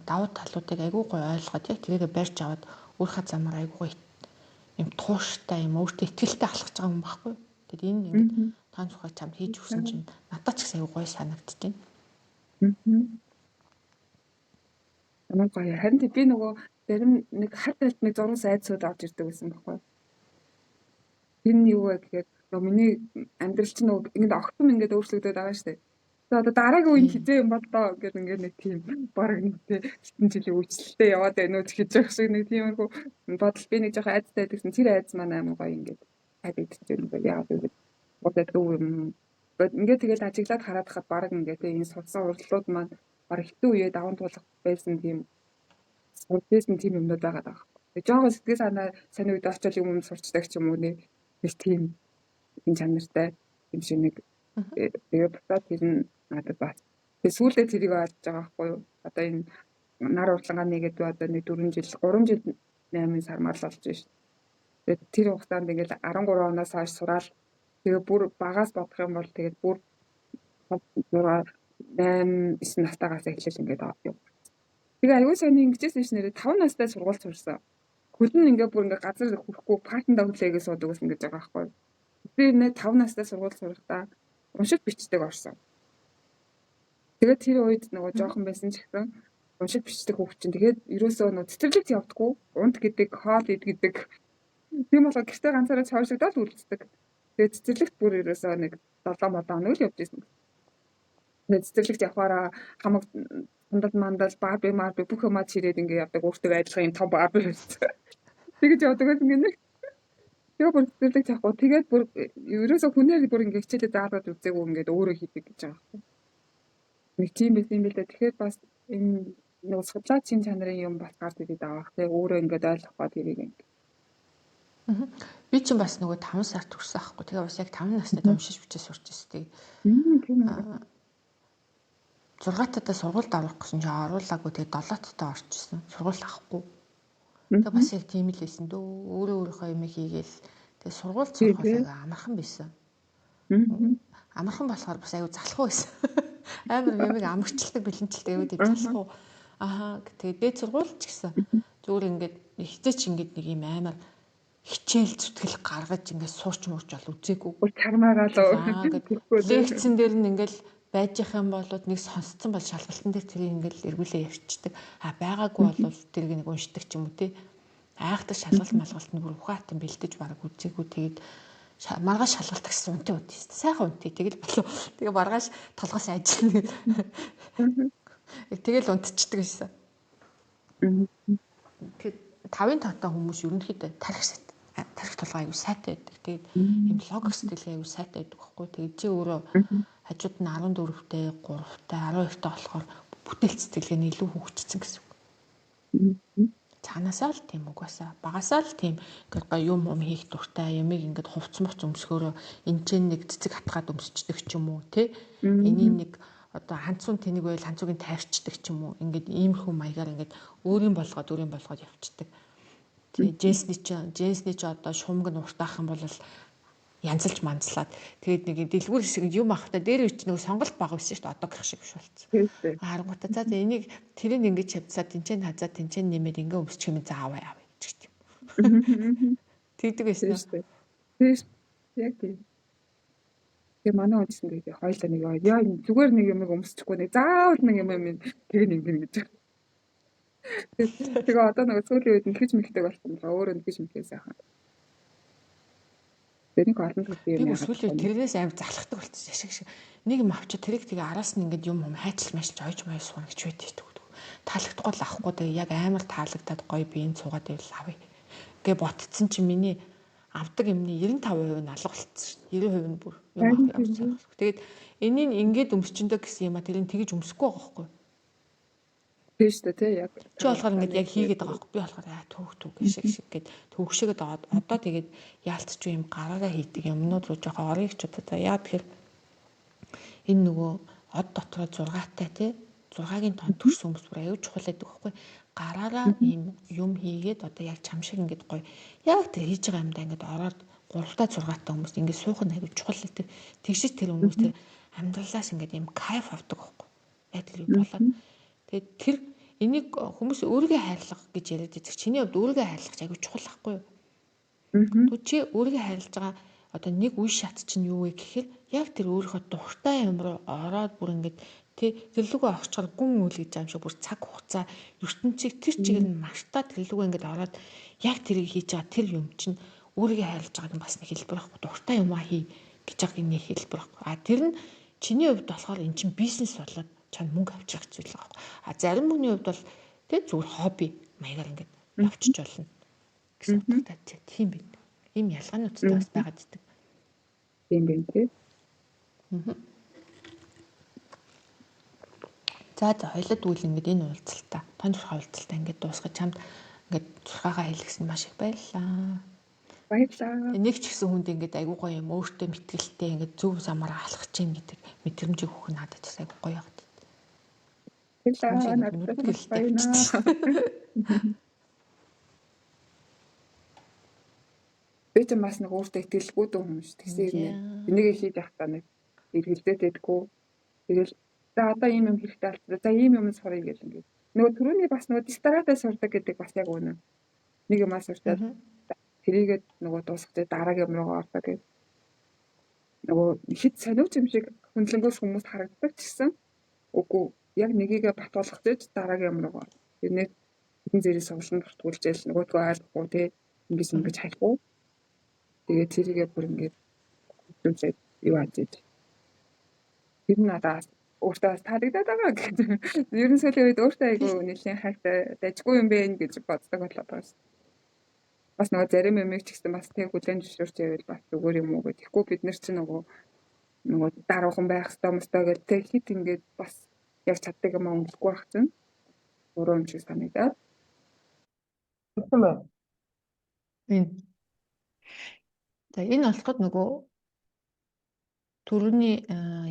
давуу талуудыг айгүй гоё ойлгоод яг тэрийгэ барьж аваад өөрийнхөө замаар айгүй гоё юм тууштай юм өөртөө ихтгэлтэй алхаж байгаа юм байхгүй. Тэгээд энэ ингээд таан сухай чамд хийж өгсөн чинь надад ч гэсэн айгүй гоё санагдчихэв. Ямар гоё. Харин би нөгөө зарим нэг хар талд нэг зургаас айдсууд орж ирдэг гэсэн байхгүй. Энэ юу вэ гэхээр нөгөө миний амьдрал чинь нөгөө ингээд огтом ингээд өөрчлөгдөд байгаа шүү дээ. За одоо дараагийн үе хизээ юм бол доо гэдэг ингээд нэг тийм баг нэг хэдэн жилийн үйлчлэлтэй яваад байна уу гэж явах шиг нэг тиймэрхүү бодол би нэг жоохон айдтай байдагсан. Тэр айдс маань амар гоё ингээд хайдчихжээ юм байна. Яагаад гэвэл одоо төв юм. Ингээд тэгэл ажиглаад хараад хахад баг ингээд энэ судсан урдлууд маань баг хэдэн үеэ даван туулах байсан тийм сурдээсэн тийм юмнууд байгаа даа. Тэгээ жоохон сэтгэл санаа сайн үед очиод юм сурчдаг ч юм уу нэг тийм чанартай юм шиг нэг тэгээ бутаад тэр нь надад бас тэгээ сүүлдээ тэрийг олж байгаа байхгүй юу. Одоо энэ нар урдлангаа нэгэд одоо нэг 4 жил 3 жил 8 сар мал болж байна шүү. Тэгээ тэр хугацаанд ингээл 13 оноос хойш сураал тэгээ бүр багаас бодох юм бол тэгээд бүр 8 9 настайгаас эхлээл ингээд аваад юм. Тэгээ аюу сайн ингэжсэн ш нэрээ 5 настай сургууль сурсан. Хөлн ингээ бүр ингээ газар хүрхгүй партанда хүлээгээ суудаг гэсэн гэж байгаа байхгүй. Би нэ 5 настай сургууль сурахдаа уншид бичдэг орсон. Тэгээд тэр үед нөгөө жоохон байсан ч гэсэн уншид бичдэг хүүхд чинь тэгээд ерөөсөө нөгөө цэцэрлэгт явдаггүй. Унт гэдэг, хоол иддэг. Тийм болоо гэртээ ганцаараа цаашигдаад үлддэг. Тэгээд цэцэрлэгт бүр ерөөсөө нэг 7 модон үйл явж байсан. Тэгээд цэцэрлэгт явахаараа хамаг мандал барби бүх юмаа чирээд ингээ явдаг өөртөө адилхан юм том барби байсан. Тэгэж явдаг гэсэн гинэ. Тэгээ бүр цэцэрлэг явахгүй. Тэгээд бүр ерөөсөө хүнээр бүр ингээ хичээлээ заалгаад үзээгүй ингээд өөрөө хийдэг гэж байгаа юм. Нэг тийм байсан юм билээ. Тэгэхээр бас энэ нэг судлаач чин чанарын юм бас гард ирээд авах тий өөрөө ингээд ойлгох ба тэрийг ингээ. Би ч бас нөгөө 5 сар төгссөн аахгүй. Тэгээ бас яг 5 настай уншиж бичиж сурч ирсэн. Тийм ээ. 6 татаа сургуульд орох гэсэн чинь оруулаагүй тэгээ 7 татаа орчихсон. Сургууль авахгүй. Тэгээ бас яг тийм л байсан дөө. Өөрийнхөө юм хийгээл тэгээ сургууль сурах бол амархан байсан. Амархан болохоор бас аюу залхуу байсан. Амар юмыг амарчилдаг бэлэнчилдэг аюу тийм залхуу. Аа тэгээ дээд сургууль ч гэсэн зүгээр ингээд хизээч ингээд нэг юм амар хичээл зүтгэл гаргаж ингээд суурч муурч бол үзээгүй. Чармаагаа лекцэн дээр нь ингээд байж их юм болоод нэг сонсцсон бол шалгалтын дээр тэрийг ингээл эргүүлээ явчихдаг. Байгаагүй бол тэрийг нэг уншдаг ч юм уу те. Айхтар шалгалт малгалт нь бүр ухаатан бэлдэж бараг үзээгүй. Тэгээд маргааш шалгалт гэсэн унтын унт шүү дээ. Сайхан унтыг тэгэл болов. Тэгээ маргааш толгоос ажиллана. Тэгэл унтчихдаг байсан. Тэгээд 5-ын татаа хүмүүс ерөнхийдөө тарих толгой аягүй сайтай байдаг. Тэгээд юм логик сэтгэл аягүй сайтай байдаг байхгүй. Тэгээд чи өөрөө хажууд нь 14-тэй, 3-тай, 12-тай болохоор бүтээл сэтгэлгээ нь илүү хөгжсөн гэсэн үг. Цаанаасаа л тийм угаасаа. Багасаа л тийм ингээд гоё юм хийх дуртай, ямиг ингээд хувц муц өмсгөөрөө энэ ч нэг цэцэг хатгаад өмсчдөг ч юм уу, тий? Энийг нэг одоо ханцуун тэнэг байл ханцуугийн тайрчдаг ч юм уу. Ингээд иймэрхүү маягаар ингээд өөрийн болгоод явцдаг. Тэгээ Дженсний ч одоо шумг нь уртаах юм бол янзалж манзлаад тэгээд нэг дэлгүүр хэсэг юм ахта дээр үуч нэг сонголт баг байсан шүү дээ. Одоо гэх шиг биш болцсон. Харангуйта за энийг тэрийг ингэж хавцаад тэнцэн хазаад тэнцэн нэмээд ингээ өмсчих юм зааваа гэж тийм. Тэгдэг байсан шүү дээ. Яг тийм. Тэгээ манай онцсон гэдэг хоёлаа нэг яа зүгээр нэг юм өмсчихгүй нэг заавал нэг юм тэг нэг гэж. Тэгээ одоо нэг сүүлийн үед нэгж мэхдэг болсон. Өөрөө нэгж мэхээ сайхан. Тэрийг олон зүйлээ юм. Би сүүлийн тэрнээс амар залхахдаг болчихсон шиг. Нэг юм авчиж тэрийг тэгээ араас нь ингээд юм хайчл маш ойж маяг суuna гэж байдаг. Таалагдахгүй л авахгүй тэгээ яг амар таалагдаад гоё би энэ цугаад байвал авъя. Гэ ботцсон чинь миний авдаг юмны 95% нь алга болчихсон. 90% нь бүр юм авах. Тэгээд энийг ингээд өмсчөндөө гэсэн юм а тэрийг тэгэж өмсөхгүй байгаа байхгүй. Тийм шүү дээ яг. Чи болохоор ингээд яг хийгээд байгаа байхгүй. Би болохоор түүх шиг гээд төвөгшөөд одоо тэгээд яалтч юм гараараа хийдэг юмнууд руу жоохон орё гэж бодоо. Яа тэгэхээр энэ нөгөө од дотроо 6-тай тий 6-гийн тон төрсөн хүмүүс бүр аюу чухал байдаг байхгүй. Гараараа ийм юм хийгээд одоо яг чам шиг ингээд гоё. Яг тэр хийж байгаа юмдаа ингээд ороод 3-тай 6-тай хүмүүс ингээд суух нь аюу чухал байдаг. Тэгшиж тэр хүмүүс тэр амьдралаас ингээд ийм кайф авдаг байхгүй. Яг тэр болоод тэгээд тэр энийг хүмүүс өөрийгөө хайрлах гэж яриад байдаг. Чиний хувьд өөрийгөө хайрлах аягүй чухал байхгүй юу? Тэгвэл чи өөрийгөө хайрлаж байгаа одоо нэг үе шат чинь юу вэ гэхээр яг тэр өөрийнхөө дуртай юм руу ороод бүр ингээд тэр лүгөө огчхоор гүн үйл гэж юм шиг бүр цаг хугацаа ертөнцийг тэр чигээр нь мартаад тэр лүгөө ингээд ороод яг тэрийг хийж байгаа тэр юм чинь өөрийгөө хайрлаж байгаа нь бас нэг хэлбэр байхгүй. Дуртай юм аа хий гэж байгаа нэг хэлбэр байхгүй. А тэр нь чиний хувьд болохоор эн чинь бизнес болоод чанд мөнгө авчрах зүйл байгаа байхгүй. А зарим хүний хувьд бол тэг зүгээр хобби маягаар ингээд авчиж болно гэсэн утгатай тийм байна. Ийм ялгаануудтай бас байгаад идэг. Тийм байна тий. За хоёлод үйл ингээд энэ уулзалтаа, тань зурхаа уулзалтаа ингээд дуусгаж чамд ингээд зурхаагаа хэлгсэн маш их баярлалаа. Баярлалаа. Нэг ч гэсэн хүнд ингээд айгуу гоё юм өөртөө мэтгэлтэй ингээд зөв замаараа алхах чинь гэдэг мэдрэмжийг өгөх нь надад бас айгуу гоё яваад. Баярлалаа. Надад бас баярлалаа. Би ч бас нэг өөртөө итгэлгүй дүү хүн шүү. Тэгсэн энийг хийж явахдаа нэг эргэлзээд байдгүй. Тэгэл за одоо ийм юм хэрэгтэй болчихлоо. За ийм юм сурах гэж ингээд. Нөгөө түрүүний бас нөгөө дистратаа сурдаг гэдэг бас яг үнэ. Нэг юм сурдаг. Тэрийгээд нөгөө дуусгаж дараагийн юм руу ордог гэдэг. Нөгөө хэд сониуч юм шиг хөндлөнгөөс хүмүүс харагддаг ч гэсэн үгүй яг нэгийгээ батуулах гэж дараагийн юм руу. Тэрнээ хэдэн зэрэг суглан бүртгүүлжэл нөгөөдгөө ойлгохгүй тий ингэж хайхгүй. Тэгээд тэрийгээ бүр ингээд үзүүлээд юу аажиж. Тэр надаас өөртөө бас таалагдаад байгаа гэдэг. Ер нь сүүлийн үед өөртөө айгүй нэлийн хайртай дайггүй юм бэ гэж боддог болоод байгаа шүү. Бас нөгөө зарим юмыг ч гэсэн бас тэг хүлэн зөвшөөрч байвал бас зүгээр юм уу гэх. Тэгэхгүй бид нар чинь нөгөө даруухан байх ёстой мөстой гэж тэг хит ингээд бас яг чаддаг юм өнгөхгүй байх чинь. Өөрөө юм шиг санагдаад. Тэгсэн бай. За энэ болоход нөгөө түрүүний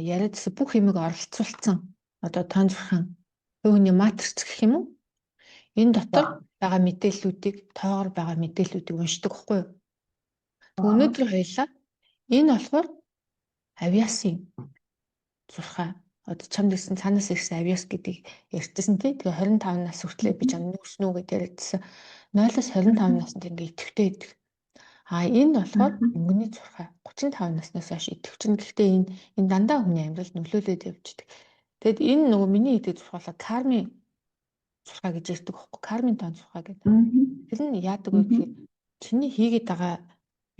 яриадсан бүх юмыг оролцуулсан одоо тонцхан хүний матрix гэх юм уу? Энэ дотор байгаа мэдээллүүдийг тоогоор байгаа мэдээллүүдийг уншдаг байхгүй юу? Өнөөдөр хоёлаа энэ болохоор авиасын зурхаа одоо чамд ирсэн цаанаас ирсэн авиас гэдгийг ярьжсэн тий. Тэгээ 25 нас хүртлээр би чамд нүүрснүү гэж яриадсан. 0-аас 25 наснд ингээ идэвхтэй байдаг. А энэ болохоор өнгөний зурхаа 35 наснаас хойш идэвчин. Гэхдээ энэ дандаа хүний амьдралд нөлөөлөд явждаг. Тэгэд энэ нөгөө миний идэг зурхаалаа карми зурхаа гэж ярьдаг байхгүй. Кармин тон зурхаа гэдэг. Тэр нь яадаг вэ гэхээр чиний хийгээд байгаа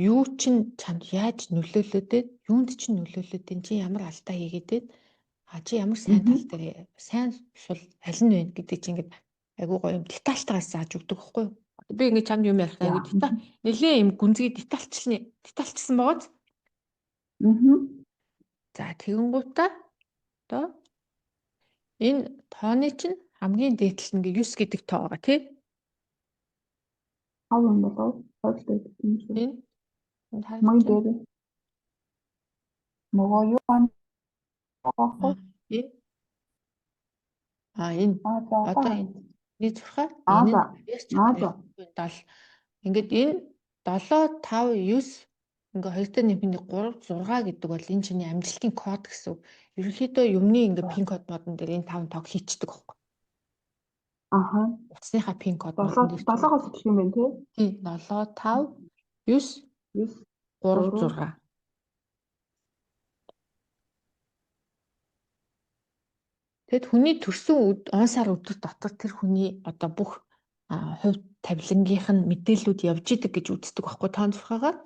юу чинь чамд яаж нөлөөлөдөд, юунд чинь нөлөөлөдөд, чи ямар алдаа хийгээдээд, чи ямар сайн тал дээр сайн сул аль нь вэ гэдэг чинь ингээд айгуу гоё юм детальтайгаас зааж өгдөг байхгүй юу? Би ингээд чамд юм ярих айгуу деталь нэлээ юм гүнзгий детальчсан байгааз. За тэгэнгуутаа одоо энэ тооны чинь хамгийн дээдлэл ингээ 9 гэдэг тоо байгаа тий. Хав юм болов? Хойлтой юм шиг. Энэ Мөн дээр. Нөгөө юу ан энэ одоо энэ зурхаа энэ ингээд энэ 7 5 9 ингээ 2-той нэмэх 3 6 гэдэг бол энэ чиний амжилтын код гэсэн. Ерөнхийдөө юмны ингээ пин код модон дээр энэ 5 тоог хийчихдэг байхгүй. Аха. Утасныхаа пин код 7-оос эхлэх юм байна тий. 7 5 9 3 6. Тэгэд хүний төрсөн он сар өдөр дотор тэр хүний одоо бүх хувь тавилангийнх нь мэдээллүүд явж идэг гэж үздэг байхгүй тоон зурхаагаар.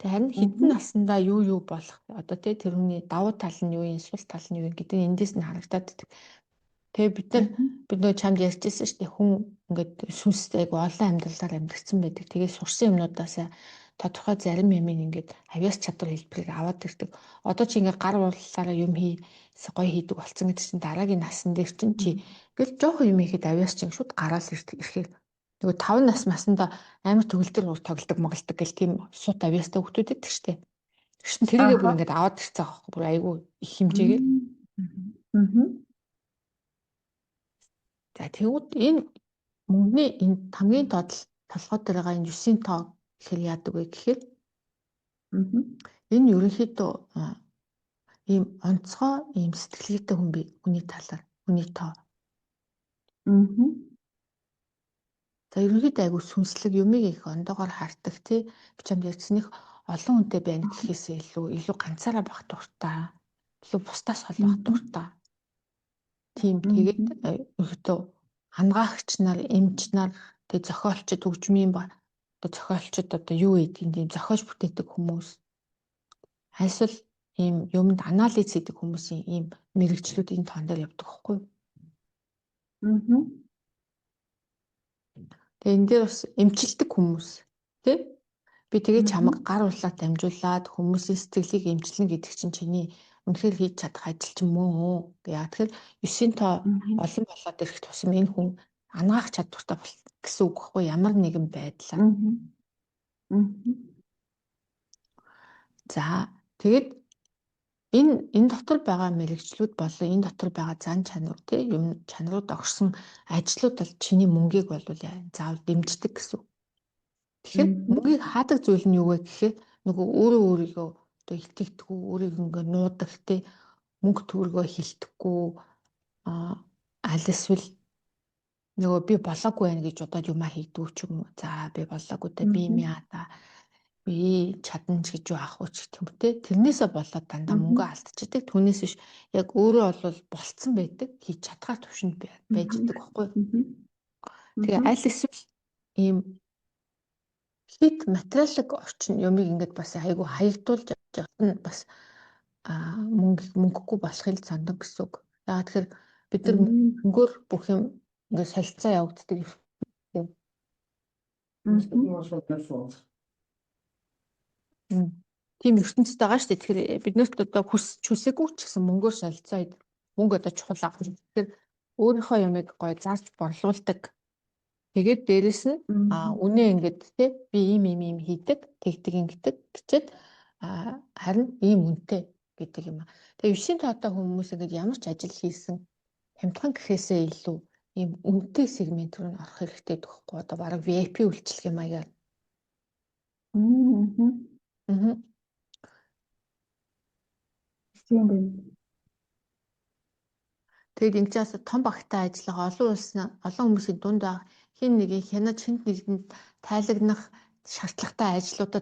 Тэг харин хэдэн наснда юу болох одоо тэр хүний давуу тал нь юу юм, сул тал нь юу гэдэг нь эндээс нь харагдаад байдаг. Тэгээ бид нөгөө чамд ярьжсэн шүү дээ хүн ингээд сүнстэй олон амьдралаар амьдрсан байдаг. Тэгээ сурсан юмнуудаас тодорхой зарим юм ингээд авиас чадвар хэлбэрийг аваад ирдэг. Одоо чи ингээд гар уурлаараа юм гоё хийдэг болсон гэдэг чинь дараагийн насн дээр чинь чи ингээл жоохон юм ихэд авиас чинь шууд гараал ирэхээр нөгөө 5 нас маснда амар төгөлдөр тоглодог моголдог гэл тийм сут авиастай хүмүүс байдаг шүү дээ. Тэгшин тэрийгээ бүр ингээд аваад ирцээ аахгүй бүр айгүй их хэмжээгээр. За тэгвэл энэ мөнгөний энэ хамгийн толгой дээр байгаа энэ 9-ийн тоо гэхээр яадаг вэ гэхээр энэ ерөнхийдөө ийм онцгой ийм сэтгэлгээтэй хүний талаар хүний тоо. За ерөнхийдөө айгүй сүнслэг юмыг их ондоогоор хардаг тий. Би чамд ярьсныг олон хүнтэй байна гэхээсээ илүү ганцаараа байх дуртай. Илүү бусдаас хол байх дуртай. Тийм тэгээд ерөнхийдөө хангаагч нар, эмч нар, тэг зохиолчд, хөгжмийн зохиолчд одоо юу гэдгийг тийм зохиож бүтээдэг хүмүүс. Альсвал ийм юмд анализ хийдэг хүмүүсийн ийм мэрэгчлүүд энэ тоон дээр явдаг байхгүй юу? Тэгээ энэ дээр бас эмчилдэг хүмүүс тий? Би тэгээ чамаг гар улаад дамжуулаад хүмүүсийн сэтгэлийг эмчилнэ гэдэг чинь чиний үнэхээр хийж чадах ажил ч юм уу? Яг тэгэхээр 9-ийн тоо олон болоод ирэх тусам энэ хүн анагаах чадвартай гэсэн үг байхгүй ямар нэгэн байдлаар. За тэгээд энэ дотор байгаа мэрэгчлүүд болон энэ дотор байгаа зан чанар тий юм чанарууд огсон ажлууд бол чиний мөнгийг бол заавал дэмждэг гэсэн. Тэгэхээр мөнгийг хаадаг зүйл нь юу вэ гэхээр нөгөө өөрийгөө одоо итгэдэггүй, өөрийгөө ингээ нуудаг тий мөнгө төгрөгөө хилдэхгүй аль эсвэл нөгөө би болоогүй байх гэж бодоод юмаа хийдүү ч юм уу. За би болоогүй та би юм яа та. Би чадна ч гэж юу ах уу ч гэх юм те. Тэрнээсээ болоод дандаа мөнгө алдчихдаг. Түүнээс биш яг өөрөө бол болцсон байдаг. Хийж чадхаар төвшөнд байж идэг байхгүй. Тэгээ аль эсвэл ийм хит материалын орчин юмыг ингээд бас айгүй хаягдуулж явах нь бас мөнгөгүй болохыг сандаг гэсэн үг. Яагаад тэгэхээр бид нар мөнгөөр бүх юм ингээд солилцоо явагддаг юм. Тийм ертөнцид байгаа шүү дээ. Тэгэхээр биднэрт одоо хүсээгүй ч гэсэн мөнгөөр солилцоо идэг. Мөнгө одоо чухал аа. Тэгэхээр өөрийнхөө юмыг гоё зарж борлуулдаг. Тэгээд дээрэс нь үнэ ингээд тий би ийм хийдэг, тэгдэг ингээд гэчихэд харин ийм үнэтэй гэдэг юм аа. Тэгээ 9-ийн тоотой хүмүүс ингээд ямар ч ажил хийсэн хямдхан гэхээсээ илүү ийм үнэтэй сегмент рүү орох хэрэгтэй гэхгүй одоо бараг VIP үйлчлэг юм аягаар. Тийм байна. Тэгээд ингэж том багтаа ажиллага олон хүмүүсийн дунд хин нэгийг хянаж хинт нэгэнд тайлагнах шаардлагатай ажлуудад